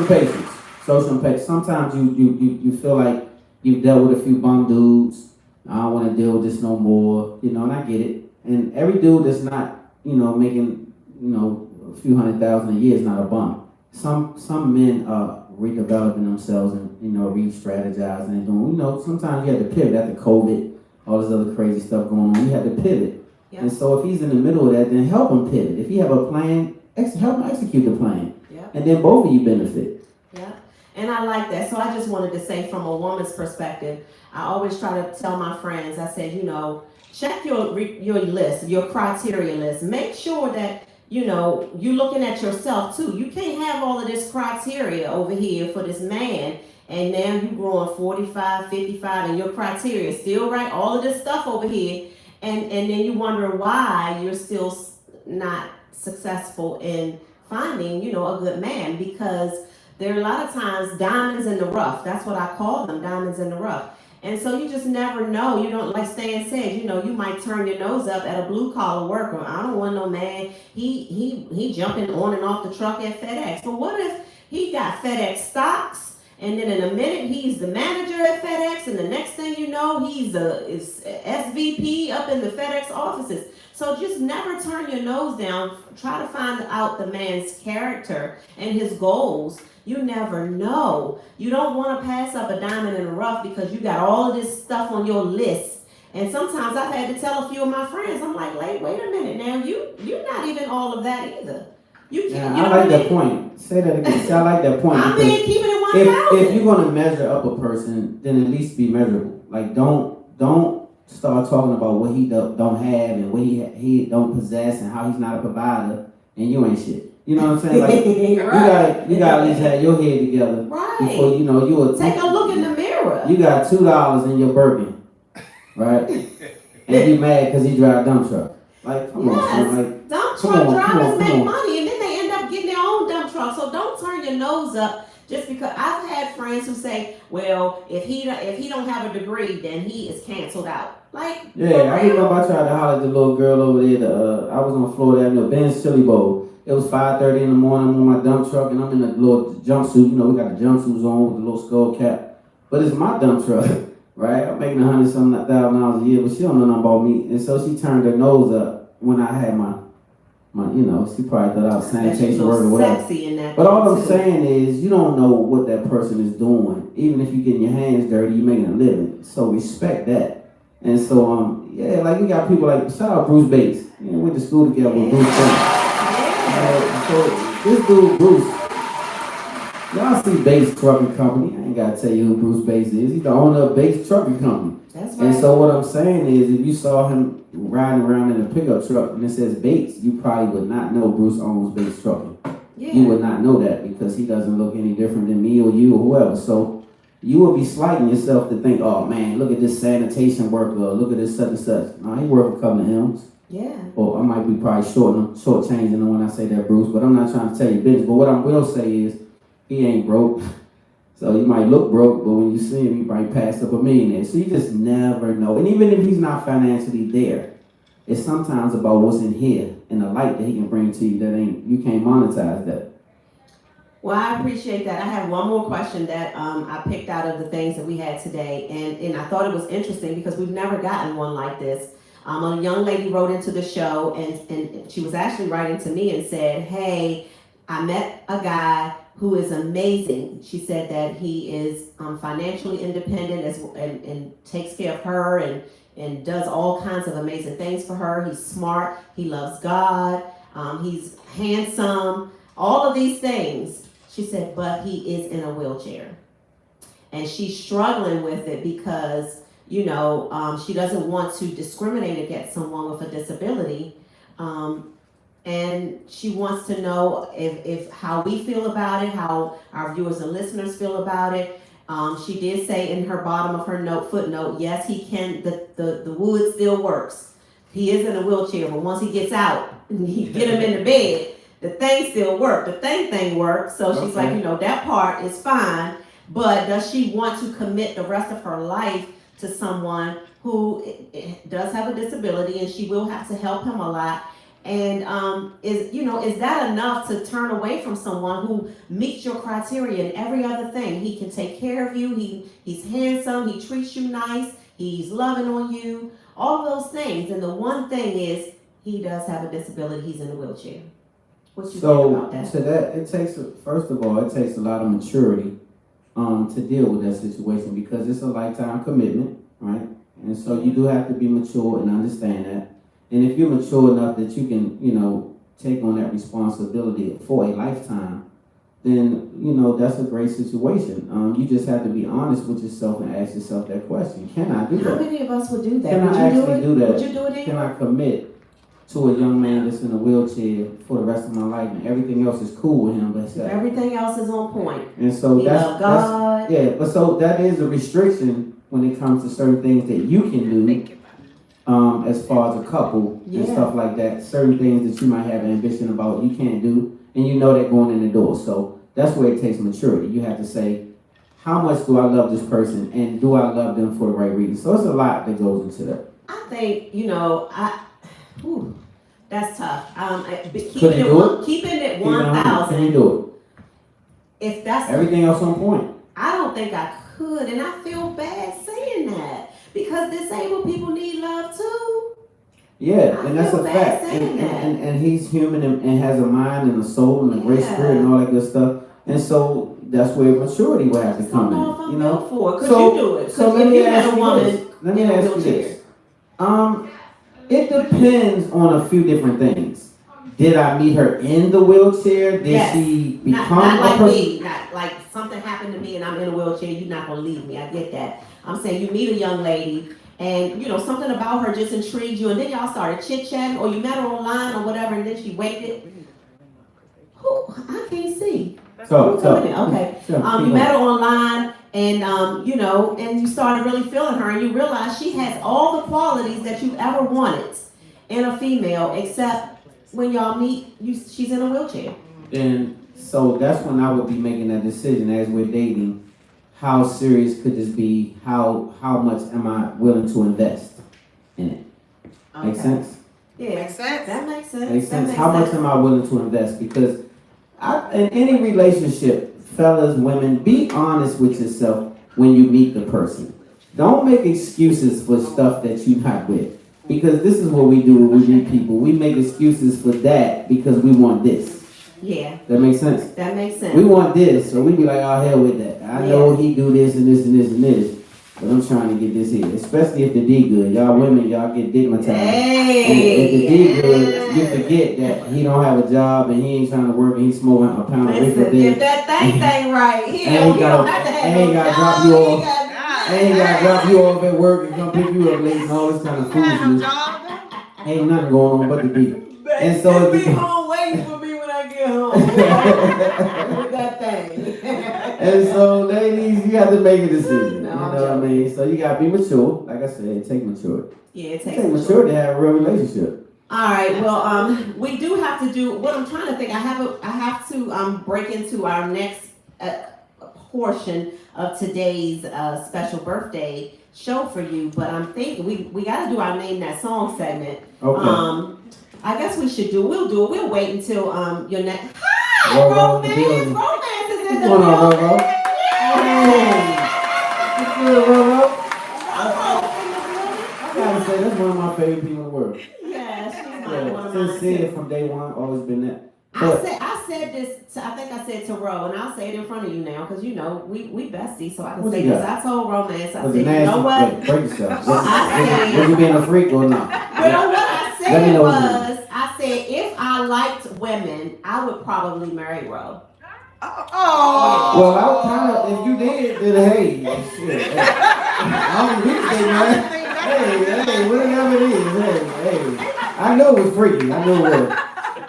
Speaker 1: patience. Show some patience. Sometimes you feel like you've dealt with a few bum dudes. I don't want to deal with this no more. And I get it. And every dude that's not, making, a few $100,000 a year is not a bum. Some men are redeveloping themselves and, re-strategizing and doing, sometimes you have to pivot after COVID, all this other crazy stuff going on. You have to pivot.
Speaker 5: Yep.
Speaker 1: And so if he's in the middle of that, then help him pivot. If you have a plan, help him execute the plan.
Speaker 5: Yep.
Speaker 1: And then both of you benefit.
Speaker 5: Yeah, and I like that. So I just wanted to say from a woman's perspective, I always try to tell my friends, I said, check your list, your criteria list. Make sure that, you're looking at yourself too. You can't have all of this criteria over here for this man, and now you growing 45, 55, and your criteria is still right, all of this stuff over here, and then you wonder why you're still not successful in finding, a good man, because there are a lot of times diamonds in the rough. That's what I call them, diamonds in the rough. And so you just never know. You don't, like Stan said, you might turn your nose up at a blue collar worker. I don't want no man. He jumping on and off the truck at FedEx. But what if he got FedEx stocks, and then in a minute he's the manager at FedEx, and the next thing you know he's is SVP up in the FedEx offices. So just never turn your nose down. Try to find out the man's character and his goals. You never know. You don't want to pass up a diamond in the rough because you got all of this stuff on your list. And sometimes I've had to tell a few of my friends, I'm like, wait a minute now, you're not even all of that either. You can't.
Speaker 1: Yeah, I like that point. Say that again. I like that point.
Speaker 5: I'm being keeping it 1,000.
Speaker 1: If you're gonna measure up a person, then at least be measurable. Like don't start talking about what he don't have and what he don't possess and how he's not a provider and you ain't shit. You know what I'm saying? Like
Speaker 5: Right.
Speaker 1: you got at least have your head together
Speaker 5: Right.
Speaker 1: before you will
Speaker 5: take a look in the mirror.
Speaker 1: You got $2 in your Birkin, right? And you mad because he drive a dump truck. Like, come on, man. Like,
Speaker 5: dump truck drivers make money and then they end up getting their own dump truck. So don't turn your nose up just because. I've had friends who say, well, if he don't have a degree, then he is canceled out. Like,
Speaker 1: yeah, I remember I tried to holler at the little girl over there. I was on Florida Avenue, Ben's Chili Bowl. It was 5:30 in the morning. I'm on my dump truck and I'm in a little jumpsuit. We got the jumpsuits on with the little skull cap. But it's my dump truck, right? I'm making $100,000 a year, but she don't know nothing about me. And so she turned her nose up when I had my she probably thought I was sanitation worker or whatever.
Speaker 5: Sexy in that.
Speaker 1: But all I'm saying is, you don't know what that person is doing. Even if you're getting your hands dirty, you're making a living. So respect that. And so, like we got people like, shout out Bruce Bates. We went to school together with Bruce Bates. So this dude, Bruce, y'all see Bates Trucking Company. I ain't gotta tell you who Bruce Bates is. He's the owner of Bates Trucking Company.
Speaker 5: That's right.
Speaker 1: And so what I'm saying is, if you saw him riding around in a pickup truck and it says Bates, you probably would not know Bruce owns Bates Trucking.
Speaker 5: Yeah.
Speaker 1: You would not know that because he doesn't look any different than me or you or whoever. So you would be slighting yourself to think, oh man, look at this sanitation worker, or look at this such and such. No, he worth a couple of M's.
Speaker 5: Yeah.
Speaker 1: Or I might be probably short changing when I say that, Bruce, but I'm not trying to tell you business. But what I will say is, he ain't broke. So he might look broke, but when you see him, he might pass up a millionaire. So you just never know. And even if he's not financially there, it's sometimes about what's in here and the light that he can bring to you that you can't monetize that.
Speaker 5: Well, I appreciate that. I have one more question that I picked out of the things that we had today, and I thought it was interesting because we've never gotten one like this. A young lady wrote into the show, and she was actually writing to me and said, hey, I met a guy who is amazing. She said that he is financially independent and takes care of her and does all kinds of amazing things for her. He's smart, he loves God, he's handsome, all of these things. She said, but he is in a wheelchair. And she's struggling with it because, you know, she doesn't want to discriminate against someone with a disability. And she wants to know if how we feel about it, how our viewers and listeners feel about it. She did say in her bottom of her footnote, yes, he can, the wood still works. He is in a wheelchair, but once he gets out, you get him in the bed, the thing still works. The thing works. So she's like, you know, that part is fine, but does she want to commit the rest of her life to someone who does have a disability and she will have to help him a lot? And is that enough to turn away from someone who meets your criteria in every other thing? He can take care of you, he's handsome, he treats you nice, he's loving on you, all of those things. And the one thing is, he does have a disability, he's in a wheelchair. What you think about that?
Speaker 1: So that it takes, first of all, it takes a lot of maturity to deal with that situation because it's a lifetime commitment, right? And so you do have to be mature and understand that. And if you're mature enough that you can, you know, take on that responsibility for a lifetime, then, you know, that's a great situation. You just have to be honest with yourself and ask yourself that question. Can I do that?
Speaker 5: How many of us would do that?
Speaker 1: Can
Speaker 5: Would
Speaker 1: I
Speaker 5: you
Speaker 1: actually
Speaker 5: do
Speaker 1: do that?
Speaker 5: Would you do it?
Speaker 1: Can I commit to a young man that's in a wheelchair for the rest of my life and everything else is cool with him? But
Speaker 5: everything else is on point.
Speaker 1: And so
Speaker 5: You love God.
Speaker 1: but so that is a restriction when it comes to certain things that you can do. As far as a couple and stuff like that, certain things that you might have ambition about, you can't do, and you know that going in the door. So that's where it takes maturity. You have to say, how much do I love this person, and do I love them for the right reason? So it's a lot that goes into that.
Speaker 5: I think, you know, that's tough.
Speaker 1: Keeping
Speaker 5: it 1,000.
Speaker 1: Can you do it?
Speaker 5: If that's
Speaker 1: everything else on point.
Speaker 5: I don't think I could, and I feel bad saying that. Because disabled people need love too.
Speaker 1: Yeah, and that's a fact. And he's human and has a mind and a soul and a great spirit and all that good stuff. And so that's where maturity will have to come in. You know?
Speaker 5: Could you do it?
Speaker 1: So let me ask you this. It depends on a few different things. Did I meet her in the wheelchair? Did she become
Speaker 5: not like
Speaker 1: a person?
Speaker 5: me, not like something happened to me and I'm in a wheelchair, you're not gonna leave me. I get that. I'm saying you meet a young lady and you know something about her just intrigued you and then y'all started chit-chatting or you met her online or whatever and then she waited. Who? I can't see. Okay. You met her online and you know, and you started really feeling her and you realize she has all the qualities that you ever wanted in a female except when y'all meet, she's in a wheelchair.
Speaker 1: And so that's when I would be making that decision as we're dating. How serious could this be? How much am I willing to invest in it?
Speaker 5: Okay.
Speaker 1: Make sense?
Speaker 5: Yeah.
Speaker 2: Makes sense.
Speaker 5: That makes sense.
Speaker 1: Makes sense. How much am I willing to invest? Because in any relationship, fellas, women, be honest with yourself when you meet the person. Don't make excuses for stuff that you're not with. Because this is what we do when we meet people. We make excuses for that because we want this.
Speaker 5: Yeah.
Speaker 1: That makes sense?
Speaker 5: That makes sense.
Speaker 1: We want this, so we be like, oh, hell with that. I know he do this and this and this and this, but I'm trying to get this here. Especially if the D good. Y'all women, y'all get digmatized.
Speaker 5: Hey.
Speaker 1: And if the D good, you forget that he don't have a job and he ain't trying to work and he's smoking a pound of reefer.
Speaker 5: Get that thing right. He don't have to have no
Speaker 1: drop you off.
Speaker 5: And
Speaker 1: he got to drop you off at work and come pick you up late and all this kind of foolishness. Ain't nothing going on but the beat. And so
Speaker 5: be home waiting for me when I get home. With that thing.
Speaker 1: And so, ladies, you have to make a decision.
Speaker 5: No,
Speaker 1: you know what I mean? So you gotta be mature. Like I said, it takes maturity.
Speaker 5: Yeah, it
Speaker 1: takes maturity to have a real relationship.
Speaker 5: All right. Well, we do have to do what I'm trying to think. I have to break into our next a portion of today's special birthday show for you, but I'm thinking we got to do our name that song segment.
Speaker 1: Okay.
Speaker 5: I guess we'll do it. We'll wait until your next. Hi,
Speaker 1: Ro, the
Speaker 5: romance.
Speaker 1: building.
Speaker 5: Romance is in
Speaker 1: What's
Speaker 5: the
Speaker 1: going on,
Speaker 5: building.
Speaker 1: Ro? Hey. What's good, Ro? I gotta say, that's one of my favorite people in the world.
Speaker 5: Yeah, she's one of mine
Speaker 1: Sincere
Speaker 5: too.
Speaker 1: from day one, always been that.
Speaker 5: I said this. I think I said to Ro, and I'll say it in front of you now, because you know we besties, so I can
Speaker 1: What
Speaker 5: say
Speaker 1: you
Speaker 5: this.
Speaker 1: got?
Speaker 5: I told Romance. I
Speaker 1: Was
Speaker 5: said,
Speaker 1: it
Speaker 5: you
Speaker 1: nasty?
Speaker 5: know what?
Speaker 1: Wait, break yourself.
Speaker 5: I said-
Speaker 1: Was you being a freak or not?
Speaker 5: Well, what I
Speaker 1: Let me
Speaker 5: said
Speaker 1: know what you
Speaker 5: was, I said if I liked women, I would probably marry Ro.
Speaker 2: Oh.
Speaker 1: Well, I kind of, if you did, then hey, shit. I don't really say, man. Hey, whatever it is, hey. I know it was freaky. I know it was.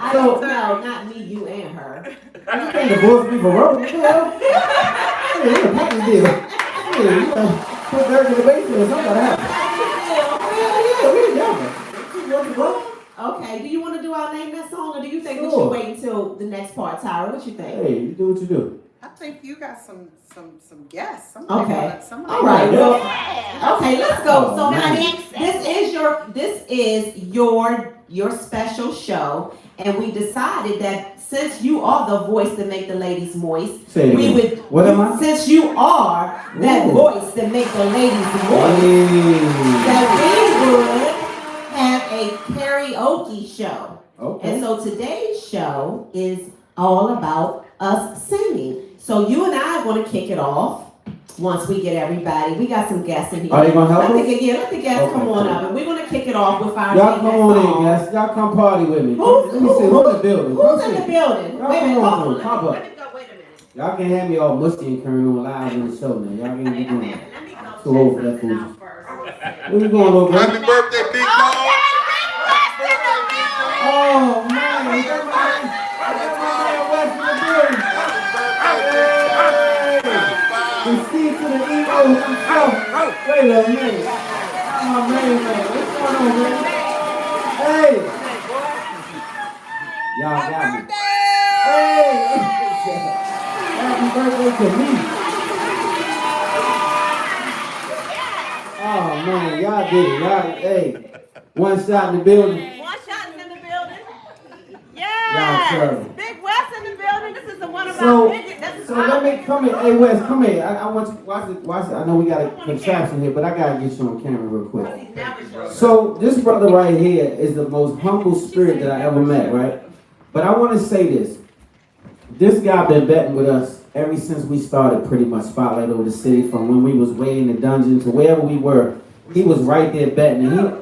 Speaker 5: I don't know, not me, you and her.
Speaker 1: You can't divorce me for Ro. What the hell? Hey, it's a package deal. Hey, you know, put Dirk in the basement or something like that. Yeah, we together.
Speaker 5: Okay, do you want to do our name that song, or do you think we
Speaker 1: Sure.
Speaker 5: should wait until the next part, Tyra? What you think?
Speaker 1: Hey, you do what you do.
Speaker 2: I think you got some guests.
Speaker 5: Okay.
Speaker 2: Somebody
Speaker 5: All right.
Speaker 1: Yeah.
Speaker 5: Well, okay, let's go.
Speaker 1: Oh,
Speaker 5: So,
Speaker 1: man.
Speaker 5: honey, this is your special show, and we decided that since you are the voice that make the ladies moist,
Speaker 1: Say it
Speaker 5: we
Speaker 1: again.
Speaker 5: would.
Speaker 1: What am I?
Speaker 5: Since you are that
Speaker 1: Ooh.
Speaker 5: voice that make the ladies moist,
Speaker 1: Hey.
Speaker 5: that we would have a karaoke show.
Speaker 1: Okay.
Speaker 5: And so today's show is all about us singing. So you and I are going to kick it off once we get everybody. We got some guests in here.
Speaker 1: Are they gonna help us?
Speaker 5: Let the guests
Speaker 1: Okay,
Speaker 5: come on
Speaker 1: cool.
Speaker 5: up, and we're going to kick it off with our
Speaker 1: Y'all
Speaker 5: name
Speaker 1: come on in,
Speaker 5: song.
Speaker 1: guys. Y'all come party with me.
Speaker 5: Who's
Speaker 1: Let me see. Who's in the building?
Speaker 5: Who's
Speaker 1: Come
Speaker 5: in the
Speaker 1: see.
Speaker 5: building?
Speaker 1: Y'all
Speaker 5: Wait a
Speaker 1: come
Speaker 5: minute,
Speaker 1: on
Speaker 5: hold
Speaker 1: through.
Speaker 5: on.
Speaker 1: Pop up.
Speaker 2: Wait a minute.
Speaker 1: Y'all can have me all musty and current on live in the show, man. Y'all can't be doing that.
Speaker 2: Let me go
Speaker 1: Too old for that
Speaker 2: check
Speaker 1: food.
Speaker 2: something out first.
Speaker 1: Where you going, little girl?
Speaker 4: Happy birthday, big dog.
Speaker 1: Oh, man. I got my man West in the building. The C to the E-O himself. Wait a minute. Oh, man. What's going on, man? Hey. Y'all got me. Hey. Happy birthday to me. Oh, man. Y'all did it. Y'all, hey. One shot in the building.
Speaker 2: One shot is in the building.
Speaker 1: Y'all
Speaker 2: Yes.
Speaker 1: serving.
Speaker 2: Big West in the building. This is the one of
Speaker 1: So,
Speaker 2: our biggest.
Speaker 1: so let me come here. Hey, Wes, come here. I want you watch it. I know we got a contraption here, but I gotta get you on camera real quick. So this brother right here is the most humble spirit that I ever met, right? But I want to say this. This guy been betting with us ever since we started pretty much Spotlight Over the City, from when we was way in the dungeon to wherever we were. He was right there betting, and he.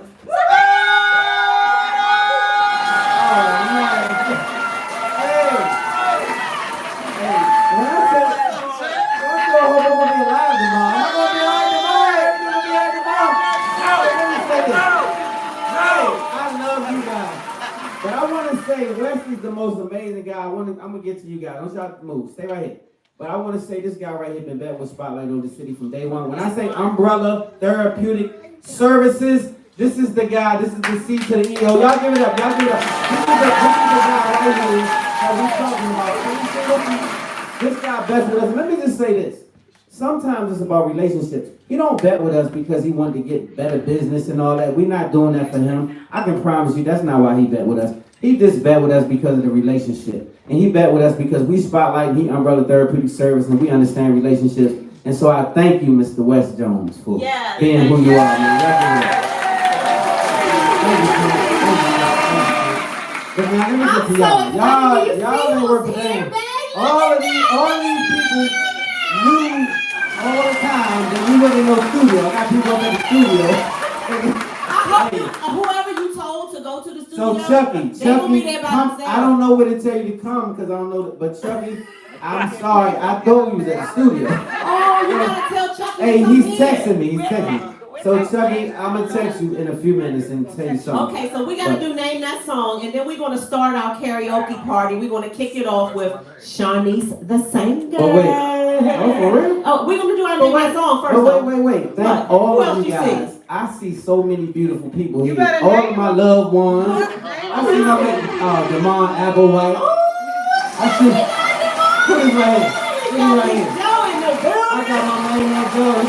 Speaker 1: But I want to say Wesley's the most amazing guy. I'm gonna get to you guys. Don't y'all move. Stay right here. But I want to say this guy right here been back with Spotlight Over the City from day one. When I say Umbrella Therapeutic Services, this is the guy. This is the C to the E-O. Y'all give it up. Y'all give it up. This is the guy right here that we talking about. This guy bets with us. Let me just say this. Sometimes it's about relationships. He don't bet with us because he wanted to get better business and all that. We're not doing that for him. I can promise you that's not why he bet with us. He just bet with us because of the relationship. And he bet with us because we Spotlight and he Umbrella Therapeutic Service and we understand relationships. And so I thank you, Mr. Wes Jones, for being who you are, man. But now let me get to y'all. Y'all been working for all of these people knew all the time that we wasn't in no studio. I got people up in the studio.
Speaker 5: Whoever you told to go to the studio,
Speaker 1: So
Speaker 5: they will be there by
Speaker 1: come,
Speaker 5: themselves.
Speaker 1: I don't know where to tell you to come because I don't know, but Chucky, I'm sorry, I told you he was at the studio.
Speaker 5: Oh, you gotta tell Chucky.
Speaker 1: Hey,
Speaker 5: to come
Speaker 1: he's
Speaker 5: in.
Speaker 1: texting me, So Chucky, I'm gonna text you in a few minutes and tell you something.
Speaker 5: Okay, so we gotta do Name That Song, and then we're gonna start our karaoke party. We're gonna kick it off with Shawnee's The Singer.
Speaker 1: Oh wait, oh for real?
Speaker 5: Oh, we're gonna do our Name That Song first.
Speaker 1: But wait. Thank
Speaker 5: What?
Speaker 1: all
Speaker 5: Who
Speaker 1: of
Speaker 5: else
Speaker 1: you
Speaker 5: you
Speaker 1: guys.
Speaker 5: see?
Speaker 1: I see so many beautiful people
Speaker 2: You
Speaker 1: here.
Speaker 2: better
Speaker 1: All
Speaker 2: name
Speaker 1: of my
Speaker 2: them.
Speaker 1: loved ones. I see my Damon Applewhite. I see. Put his right here. He
Speaker 5: got
Speaker 1: right
Speaker 5: Big
Speaker 1: here.
Speaker 5: Joe in the building.
Speaker 1: I got my man Joe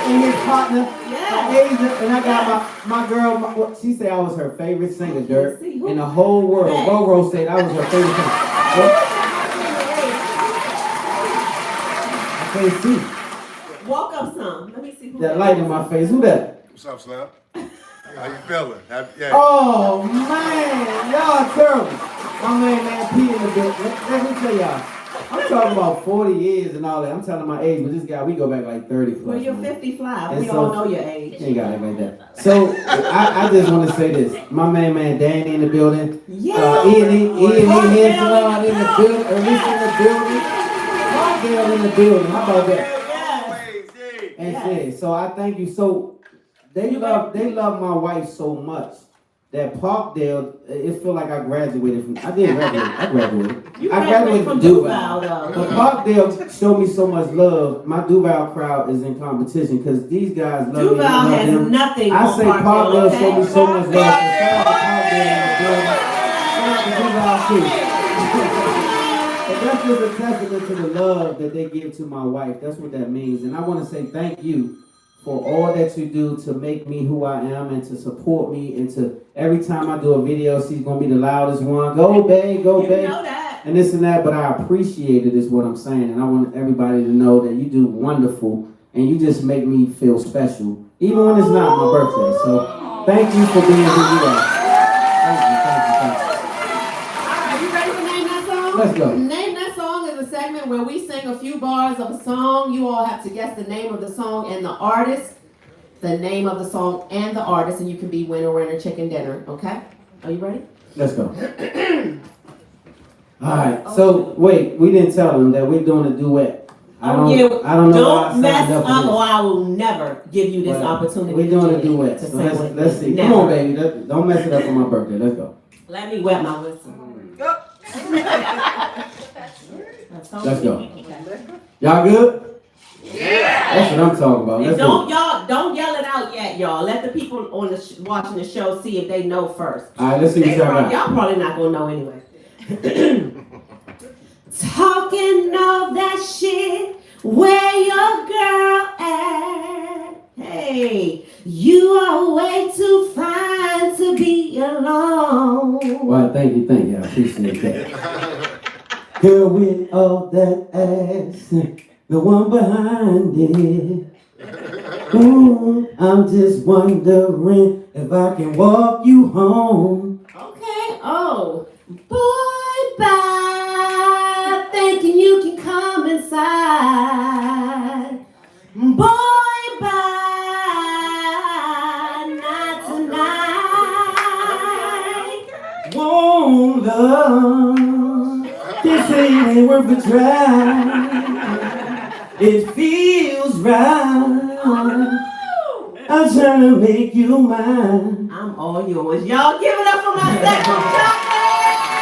Speaker 1: and his partner,
Speaker 5: Yes.
Speaker 1: Asia, and I got my girl. She said I was her favorite singer, Dirk,
Speaker 5: See, who-
Speaker 1: in the whole world.
Speaker 5: Hey.
Speaker 1: Roro said I was her favorite singer. I can't see
Speaker 5: Walk up some. Let me see who
Speaker 1: that light in my face. Who that?
Speaker 8: What's up, Slim? How you feeling? Yeah.
Speaker 1: Oh man, y'all terrible. My man P in the bit. Let me tell y'all. I'm talking about 40 years and all that. I'm telling my age, but this guy, we go back like 30 plus.
Speaker 5: Well, you're
Speaker 1: man.
Speaker 5: 55.
Speaker 1: And
Speaker 5: We
Speaker 1: so-
Speaker 5: all know your age.
Speaker 1: You ain't got it like that. So I just want to say this. My man Danny in the building.
Speaker 5: Yeah.
Speaker 1: Ian in the building. Elisa in the building. Markdale in the building. How about that?
Speaker 5: Yes.
Speaker 1: And
Speaker 5: Yes.
Speaker 1: shit. So I thank you. So they love my wife so much that Parkdale, it feel like I graduated from. I did graduate. I graduated.
Speaker 5: You
Speaker 1: I graduated from Duval.
Speaker 5: though.
Speaker 1: But Parkdale showed me so much love. My Duval crowd is in competition because these guys love me.
Speaker 5: Duval
Speaker 1: I love
Speaker 5: has
Speaker 1: them.
Speaker 5: nothing
Speaker 1: I
Speaker 5: on
Speaker 1: say
Speaker 5: Parkdale,
Speaker 1: Parkdale
Speaker 5: okay?
Speaker 1: showed me so much love. So shout out to Parkdale in the building. Shout out to Duval too. But that's just a testament to the love that they give to my wife. That's what that means. And I want to say thank you for all that you do to make me who I am and to support me and to every time I do a video, she's gonna be the loudest one. Go babe, go
Speaker 5: You
Speaker 1: babe.
Speaker 5: know that.
Speaker 1: And this and that, but I appreciate it is what I'm saying. And I want everybody to know that you do wonderful and you just make me feel special. Even when it's not my birthday. So thank you for being who you are. Thank you.
Speaker 5: Are you ready to name that song?
Speaker 1: Let's go.
Speaker 5: Name that song is a segment where we sing a few bars of a song. You all have to guess the name of the song and the artist, the name of the song and the artist, and you can be winner, chicken dinner. Okay? Are you ready?
Speaker 1: Let's go. All right. So wait, we didn't tell them that we're doing a duet. I don't know. why I
Speaker 5: Don't mess
Speaker 1: signed
Speaker 5: up,
Speaker 1: up for this.
Speaker 5: or I will never give you this
Speaker 1: But
Speaker 5: opportunity.
Speaker 1: we're doing a duet.
Speaker 5: to
Speaker 1: So
Speaker 5: sing with
Speaker 1: let's
Speaker 5: me.
Speaker 1: see. Come on, baby. Don't mess it up for my birthday. Let's go.
Speaker 5: Let me wet my whistle.
Speaker 1: Let's go. Y'all good? Yeah. That's what I'm talking about.
Speaker 5: And
Speaker 1: Let's
Speaker 5: don't yell it out yet, y'all. Let the people on the watching the show see if they know first.
Speaker 1: All right. Let's see what y'all got.
Speaker 5: Y'all probably not gonna know anyway. Talking all that shit, where your girl at? Hey, you are way too fine to be alone.
Speaker 1: Well, thank you. I appreciate that. Girl with all that ass, the one behind it. Ooh, I'm just wondering if I can walk you home.
Speaker 5: Okay. Oh, boy, bye. Thinking you can come inside. Boy, bye. Not tonight.
Speaker 1: Won't love. They say it ain't worth a try. It feels right. I'm trying to make you mine.
Speaker 5: I'm all yours. Y'all give it up for my second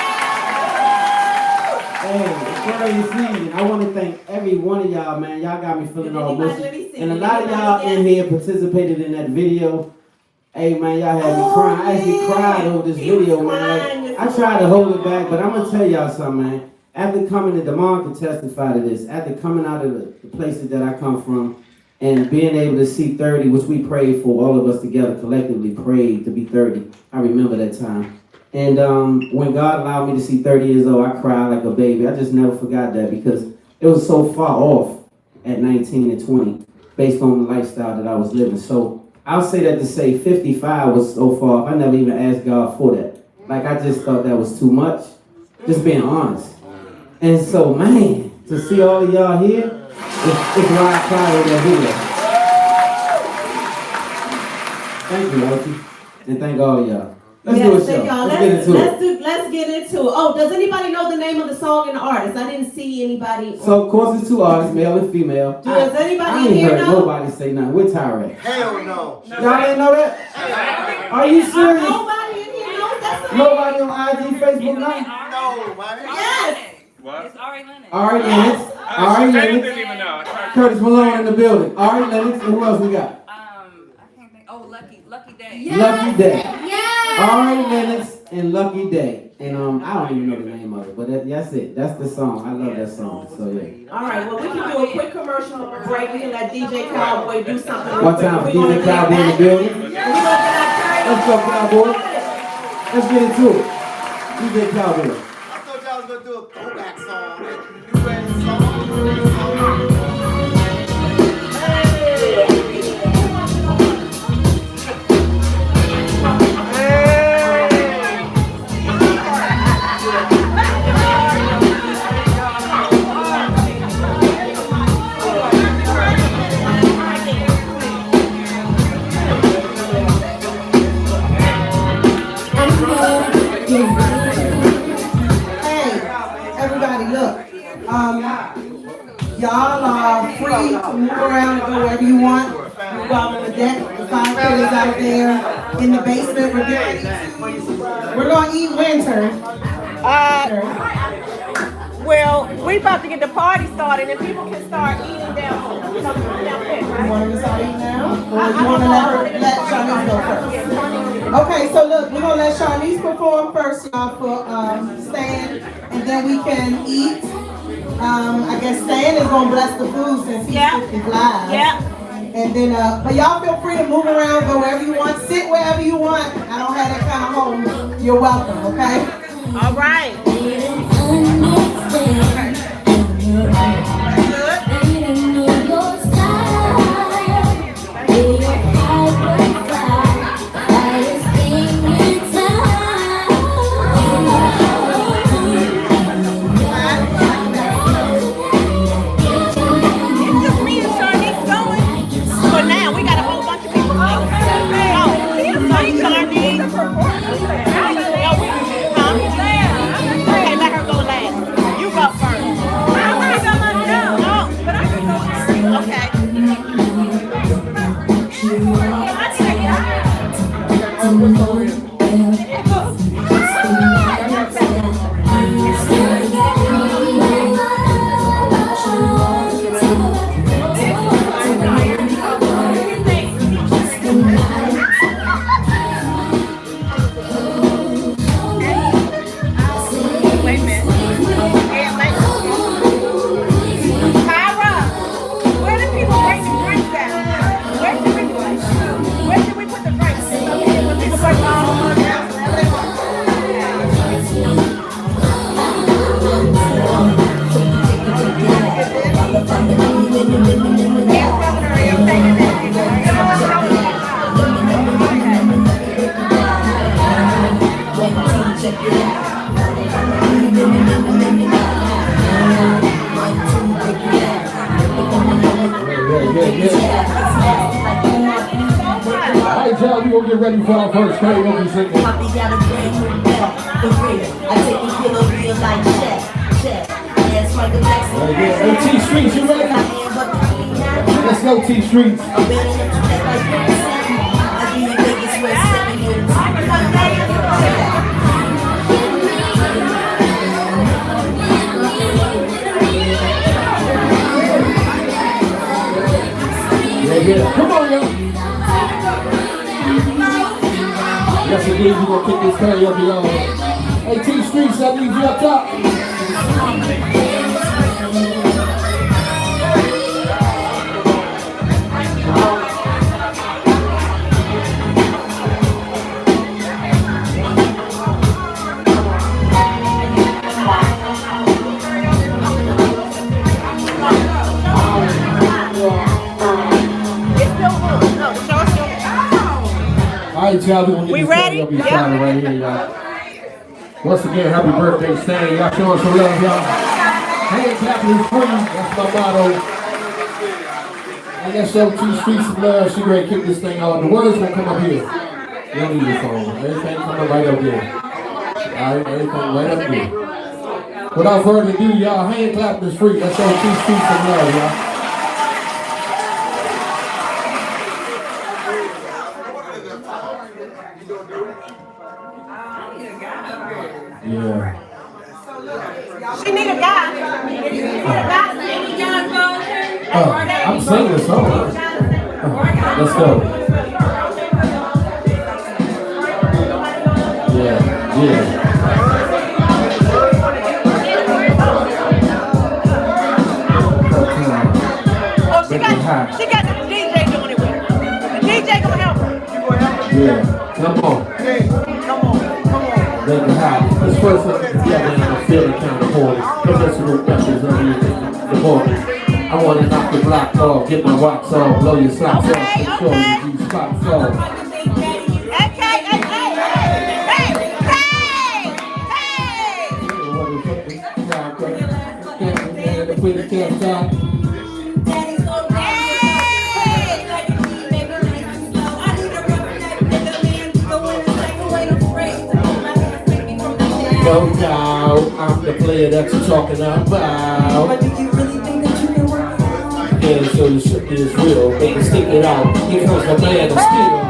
Speaker 1: Hey, it's early season. I want to thank every one of y'all, man. Y'all got me feeling all
Speaker 5: Anybody, let me
Speaker 1: mushy.
Speaker 5: see.
Speaker 1: And a lot of y'all in here participated in that video. Hey, man, y'all had me crying. I actually cried over this video, man. Like, I tried to hold it back, but I'm going to tell y'all something, man. After coming to, Damon can testify to this, after coming out of the places that I come from and being able to see 30, which we prayed for, all of us together collectively prayed to be 30. I remember that time. And when God allowed me to see 30 years old, I cried like a baby. I just never forgot that because it was so far off at 19 and 20 based on the lifestyle that I was living. So I'll say that to say 55 was so far off. I never even asked God for that. Like, I just thought that was too much. Just being honest. And so, man, to see all of y'all here, it's why I cried over that video. Thank you, Loki. And thank all of y'all. Let's do a show.
Speaker 5: Y'all.
Speaker 1: Let's get into it.
Speaker 5: Let's get into it. Oh, does anybody know the name of the song and the artist? I didn't see anybody.
Speaker 1: So, of course, it's two artists, male and female.
Speaker 5: Does
Speaker 1: I
Speaker 5: anybody
Speaker 1: ain't
Speaker 5: here
Speaker 1: heard
Speaker 5: know?
Speaker 1: nobody say nothing. Where Tyra at?
Speaker 8: Hell no.
Speaker 1: Y'all didn't know that? Are you serious?
Speaker 5: Nobody in here knows that song?
Speaker 1: Nobody on IG, Facebook, nothing?
Speaker 8: No, man.
Speaker 5: Yes.
Speaker 3: What?
Speaker 9: It's Ari Lennox.
Speaker 1: Ari Lennox. Ari
Speaker 3: Didn't
Speaker 1: Lennox.
Speaker 3: even know. I tried.
Speaker 1: Curtis Malone in the building. Ari Lennox. And who else we got?
Speaker 9: I can't think. Oh, Lucky Day.
Speaker 5: Yes.
Speaker 1: Lucky Day.
Speaker 5: Yes.
Speaker 1: Ari Lennox and Lucky Day. And I don't even know the name of it, but that's it. That's the song. I love that song. So yeah.
Speaker 5: All right, well, we can do a quick commercial break. We can let DJ Cowboy do something real
Speaker 1: One
Speaker 5: quick.
Speaker 1: time for
Speaker 5: We're gonna
Speaker 1: DJ
Speaker 5: get
Speaker 1: Cowboy in the
Speaker 5: back.
Speaker 1: building.
Speaker 5: We're gonna get our
Speaker 1: Let's go, Cowboy. Let's get into it. DJ Cowboy.
Speaker 8: I thought y'all was gonna do a throwback song. New age song.
Speaker 9: Y'all are free to move around and go wherever you want. Move out on the deck. The fire pit is out there in the basement. We're going to eat winter.
Speaker 2: Well, we about to get the party started and people can start eating down here.
Speaker 9: You want to start eating now? Or you want to let Shanice go first? Okay, so look, we're going to let Shanice perform first, y'all, for Stan. And then we can eat. I guess Stan is gonna bless the food since he's FLYve.
Speaker 2: Yeah.
Speaker 9: And then, but y'all feel free to move around, go wherever you want, sit wherever you want. I don't have that kind of home. You're welcome, okay?
Speaker 2: All right.
Speaker 7: Alright, y'all, we gonna get ready for our first karaoke single.
Speaker 6: Poppy got a great new back, for real. I take a kilo real like Shaq. Ass Michael Jackson.
Speaker 7: Hey, T Streets, you ready? Let's go, T Streets.
Speaker 6: I'm better than to act like I be in Vegas where it's 7 years.
Speaker 7: Yeah. Come on, yo. Yes, indeed, we're gonna kick this karaoke on. Hey, T Streets, I need you up top. Alright, y'all, we're gonna get this karaoke started right here, y'all. Once again, happy birthday, Stan. Y'all showing some love, y'all. Hand clapping is free. That's my motto. And let's show T Streets some love. She ready to kick this thing on. The words gonna come up here. You don't need your phone. Everything coming right up here. Alright, everything right up here. Without further ado, y'all, hand clapping is free. Let's show T Streets some love, y'all. Yeah.
Speaker 2: She need a guy. Any young folks?
Speaker 7: I'm singing a song. Let's go. Yeah. high.
Speaker 2: She got the DJ doing it with her. The DJ gonna help her.
Speaker 7: Yeah, come on.
Speaker 2: Come on.
Speaker 7: Make it high. Let's first look together and I feel the kind of horny. Professional rappers underneath the morning. I wanna knock the block off, get my rocks off, blow your socks off, make sure your G-spots off. No doubt, I'm the player that you're talking about.
Speaker 6: But do you really think that you can work?
Speaker 7: Yeah, so the shit is real, make it stick it out. Here comes the man of steel.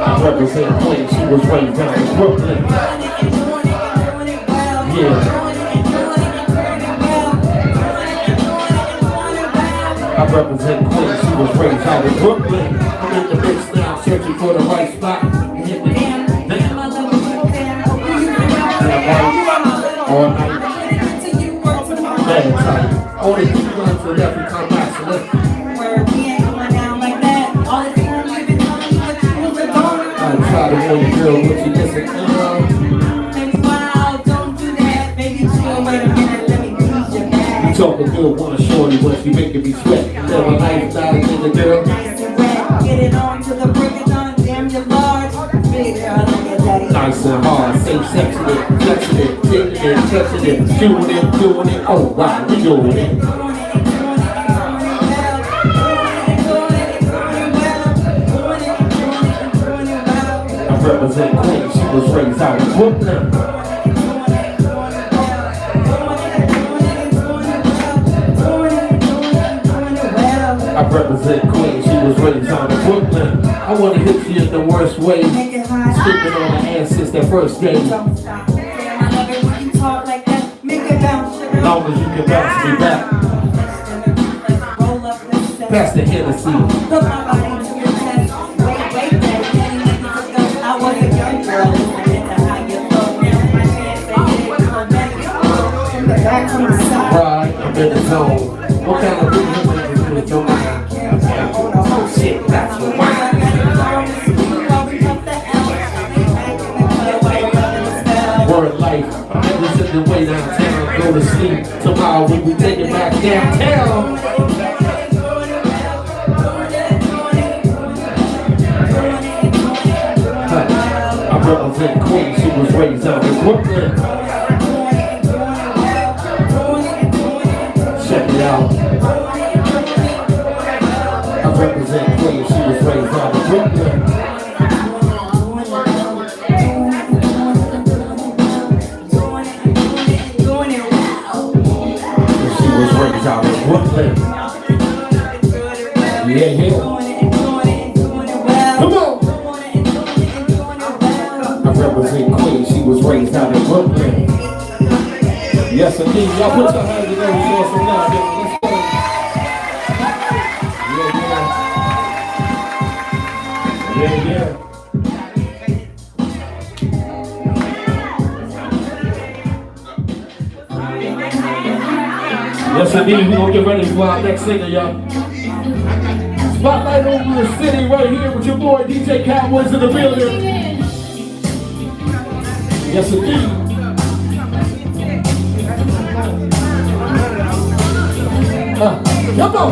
Speaker 7: I represent Queen, she was raised down in Brooklyn. Yeah. I represent Queen, she was raised out in Brooklyn. I'm in the mix now, searching for the right spot. Hit the all night. Bad tight. Only 2 months till every time I select.
Speaker 6: Where we ain't going down like that. All the time you've been telling me what you was a donor.
Speaker 7: I try to know your girl, what you missing?
Speaker 6: Baby, wow, don't do that. Baby, chill, wait a minute, let me please your back.
Speaker 7: You talking good, wanna shorty, but she making me sweat. Live a lifestyle, nigga, girl.
Speaker 6: Nice and wet, get it on to the break of dawn. Damn, you're large. Big girl, like your daddy.
Speaker 7: Nice and hard, safe sexing it, flexing it, taking it, touching it, doing it, oh wow, we doing it. I represent Queen, she was raised out in Brooklyn. I represent Queen, she was raised out in Brooklyn. I wanna hit you in the worst way. Sleeping on the ass since that first day.
Speaker 6: Don't stop. Damn, I love it when you talk like that. Make it bounce, sugar.
Speaker 7: Long as you can bounce me back.
Speaker 6: Roll up the set.
Speaker 7: Pass the Hennessy.
Speaker 6: Put my body to your chest. Wait, daddy, I was a young girl listening to how you flow. Now my chance to hit it from the back from the side.
Speaker 7: Right, I'm in the zone. What kind of thing you niggas do to me? Oh shit, that's the wine. Word life, never sit the way downtown, go to sleep. Tomorrow we be taking back downtown. I represent Queen, she was raised out in Brooklyn. Check it out. I represent Queen, she was raised out in Brooklyn. She was raised out in Brooklyn. Yeah. Come on. I represent Queen, she was raised out in Brooklyn. Yes, indeed. Y'all put your hands together and show some love. Let's go. Yeah. Yes, indeed. We're gonna get ready for our next singer, y'all. Spotlight over the city right here with your boy DJ Cowboys in the building. Yes, indeed. Come on.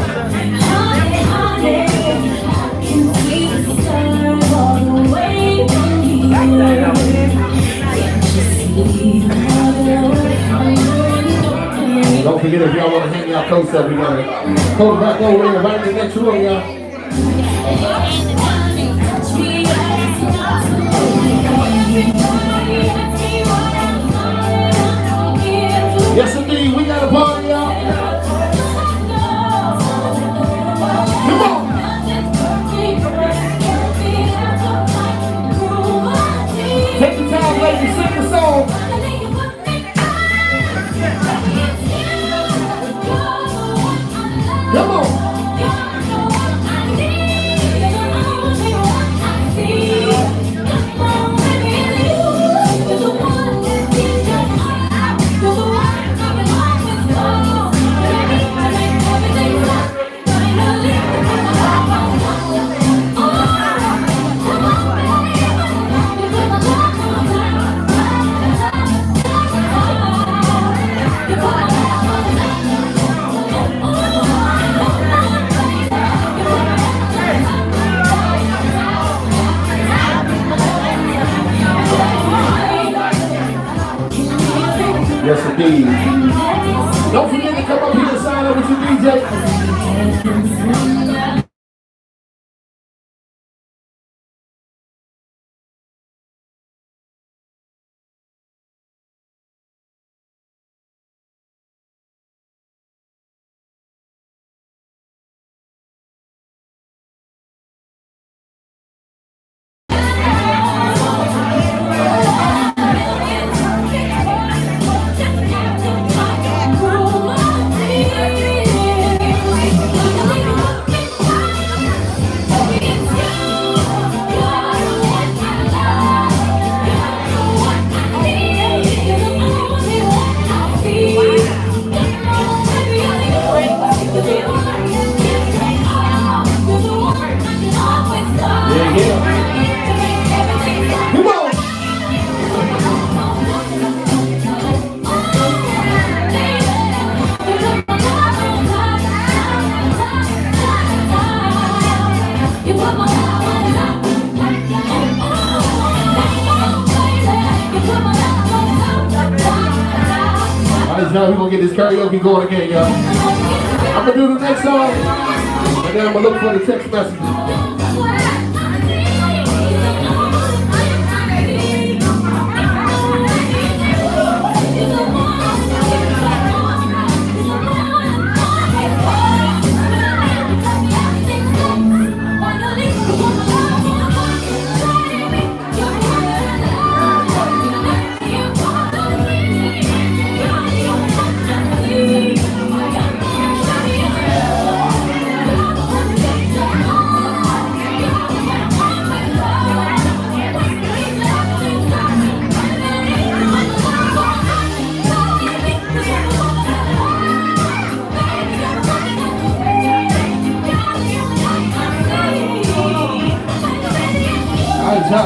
Speaker 7: Don't forget, if y'all want to hang out close up, we got to hold back over there right in the next room, y'all. Yes, indeed, we got a party, y'all. Come on. Take the time, ladies, sing the song. Come on. Yes, indeed. Don't forget to come up here and sign up with your DJ. Y'all, we gonna get this karaoke going again, y'all. I'm gonna do the next song, and then I'm gonna look for the text messages.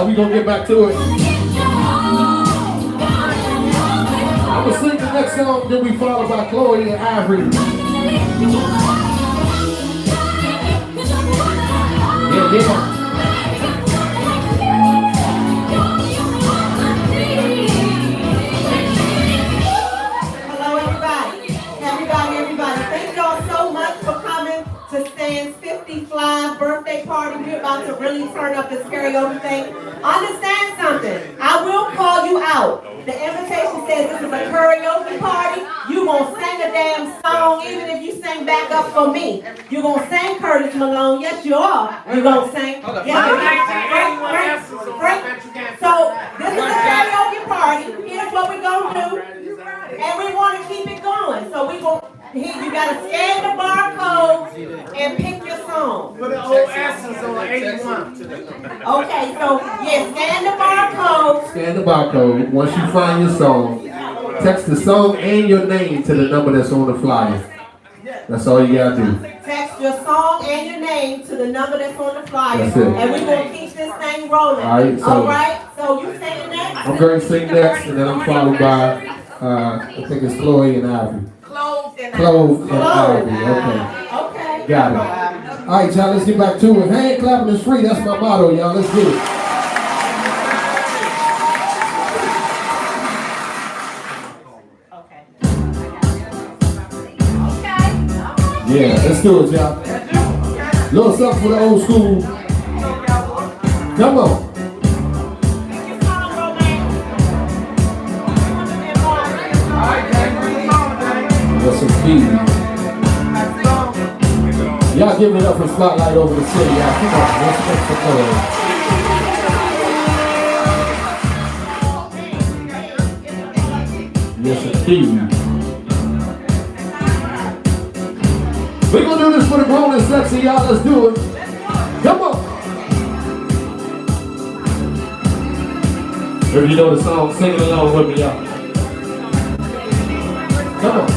Speaker 7: We gonna get back to it. I'm gonna sing the next song, then we followed by Chloe and Ivory. Yeah.
Speaker 5: Hello, everybody. Thank y'all so much for coming to Stan's 50 FLYve birthday party. We're about to really turn up this karaoke thing. Understand something. I will call you out. The invitation says this is a karaoke party. You gonna sing a damn song, even if you sing back up for me. You gonna sing Curtis Malone. Yes, you are. You gonna sing. Yes, so this is a karaoke party. Here's what we're gonna do. And we want to keep it going. So we gonna. You gotta scan the barcode and pick your song.
Speaker 3: Put the old S's on 81.
Speaker 5: Okay, so yeah, scan the barcode.
Speaker 7: Scan the barcode. Once you find your song, text the song and your name to the number that's on the flyer. That's all you gotta do.
Speaker 5: Text your song and your name to the number that's on the flyer.
Speaker 7: That's it.
Speaker 5: And we're gonna keep this thing rolling.
Speaker 7: All right,
Speaker 5: so you sing next?
Speaker 7: I'm going to sing next, and then I'm followed by, I think it's Chloe and Ivy. Clove and Ivy, okay. Got it. All right, y'all, let's get back to it. Hand clapping is free, that's my motto, y'all. Let's get it. Yeah, let's do it, y'all. Little something for the old school. Come on. Yes, indeed. Y'all give it up for Spotlight over the city, y'all. Come on, let's make some noise. Yes, indeed. We're gonna do this for the grown and sexy, y'all. Let's do it. Come on. If you know the song, sing it along with me, y'all. Come on.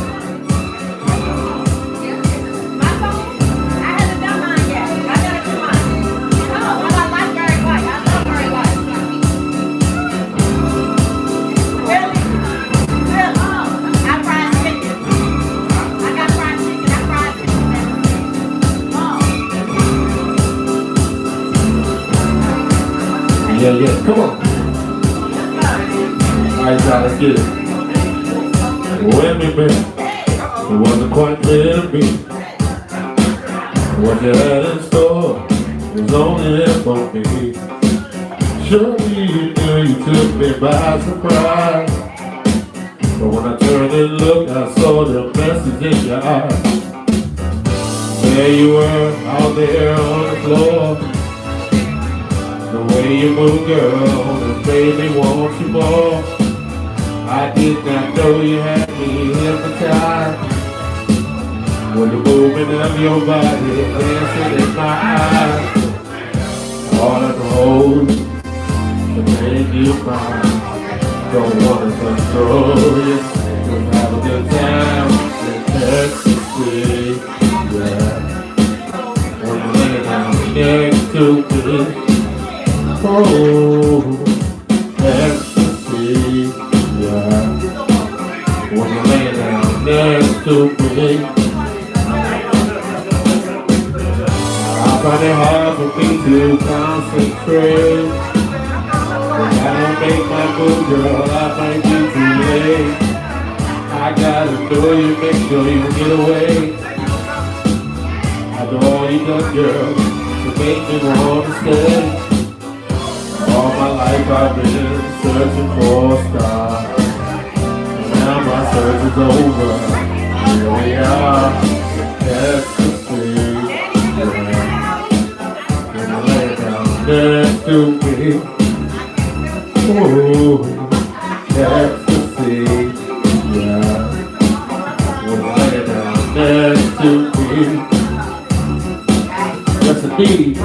Speaker 7: Yeah, come on. All right, y'all, let's get it. When we met, it wasn't quite clear to me what you had in store was only there for me. Surely you knew you took me by surprise, but when I turned and looked, I saw the message in your eyes. There you were, out there on the floor. The way you move, girl, it made me want you more. I did not know you had me hypnotized. With the movement of your body dancing in my eyes. All I can hold to make you mine. Don't wanna control you, just have a good time in ecstasy, yeah. When you lay down next to me, oh, ecstasy, yeah. When you lay down next to me, I find it hard for me to concentrate. When I don't make my move, girl, I might be too late. I gotta know you, make sure you get away. After all you done, girl, to make me want to stay. All my life I've been searching for a star. Now my search is over. Here we are, ecstasy. Next to me, oh, ecstasy, yeah. When you lay down next to me, yes indeed.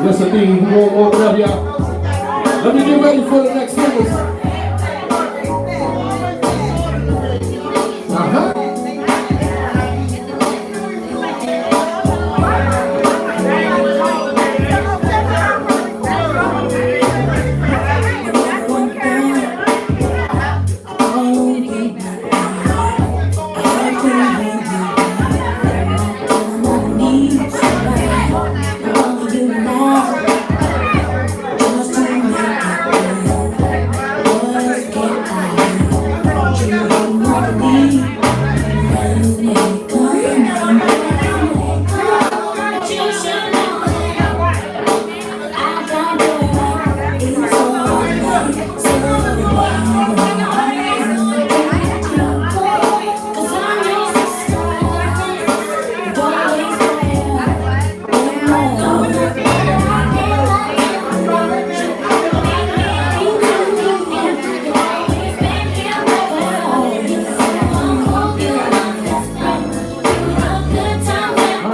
Speaker 7: Yes indeed, we won't walk it up, y'all. Let me get ready for the next singles.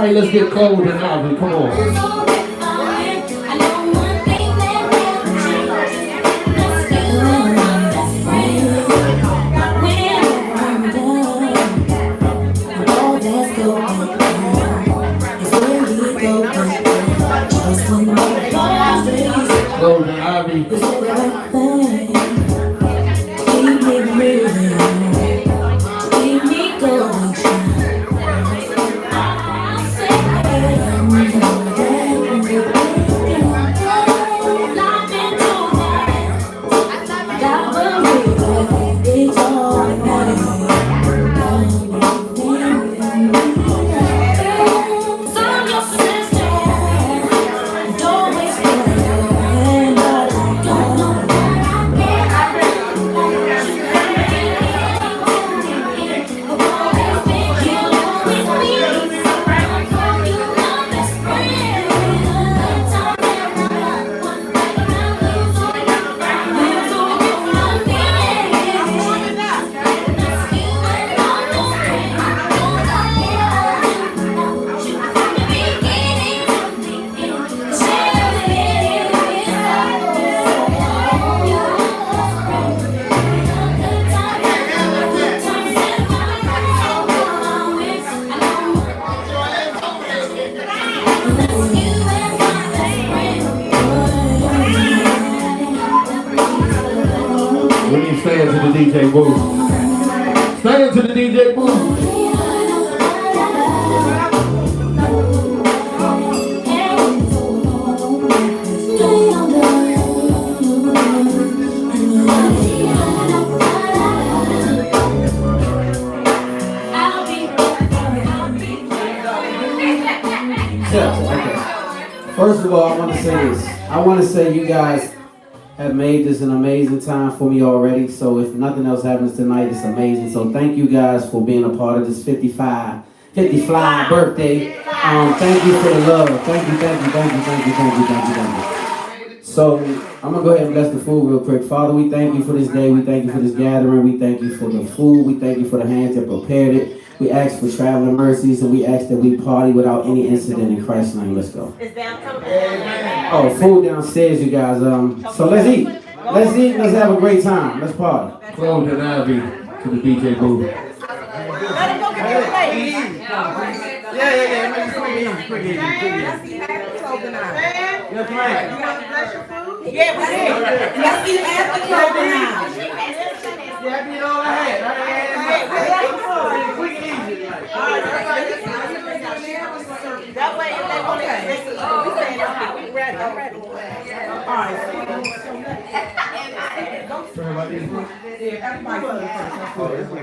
Speaker 7: Alright, let's get cold and Ivy, come on. Cold and Ivy. We need to stay into the DJ booth. Stay into the DJ booth.
Speaker 1: First of all, I want to say this. I want to say you guys have made this an amazing time for me already. So if nothing else happens tonight, it's amazing. So thank you guys for being a part of this 55 birthday. Thank you for the love. Thank you. So I'm gonna go ahead and bless the food real quick. Father, we thank you for this day. We thank you for this gathering. We thank you for the food. We thank you for the hands that prepared it. We ask for traveling mercies, and we ask that we party without any incident in Christ's name. Let's go.
Speaker 2: It's down.
Speaker 1: Oh, food downstairs, you guys. So let's eat. Let's eat. Let's have a great time. Let's party.
Speaker 7: Close and Ivy to the DJ booth.
Speaker 2: Let him go get your plate.
Speaker 3: Yeah. Make it quick, easy. Yes, ma'am.
Speaker 9: You want to bless your food?
Speaker 2: Yeah, we did.
Speaker 9: Let's eat after closing out.
Speaker 3: Yeah, I did all I had. Quick and easy.
Speaker 2: That way, if they want to, we saying, okay, we ready. I'm ready.
Speaker 9: All right.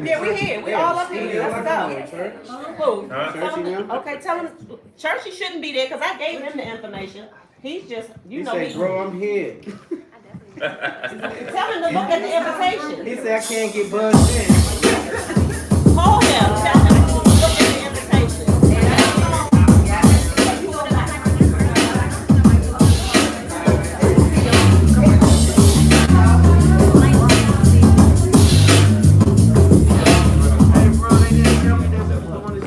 Speaker 2: Yeah, we here. We all up here. Let's go. Who? Okay, tell him. Churchy shouldn't be there because I gave him the information. He's just, you know,
Speaker 3: He said, bro, I'm here.
Speaker 2: tell him to look at the invitation.
Speaker 3: He said I can't get buzzed in.
Speaker 2: Call him. Tell him to look at the invitation.
Speaker 3: Hey, bro, they didn't tell me that was going to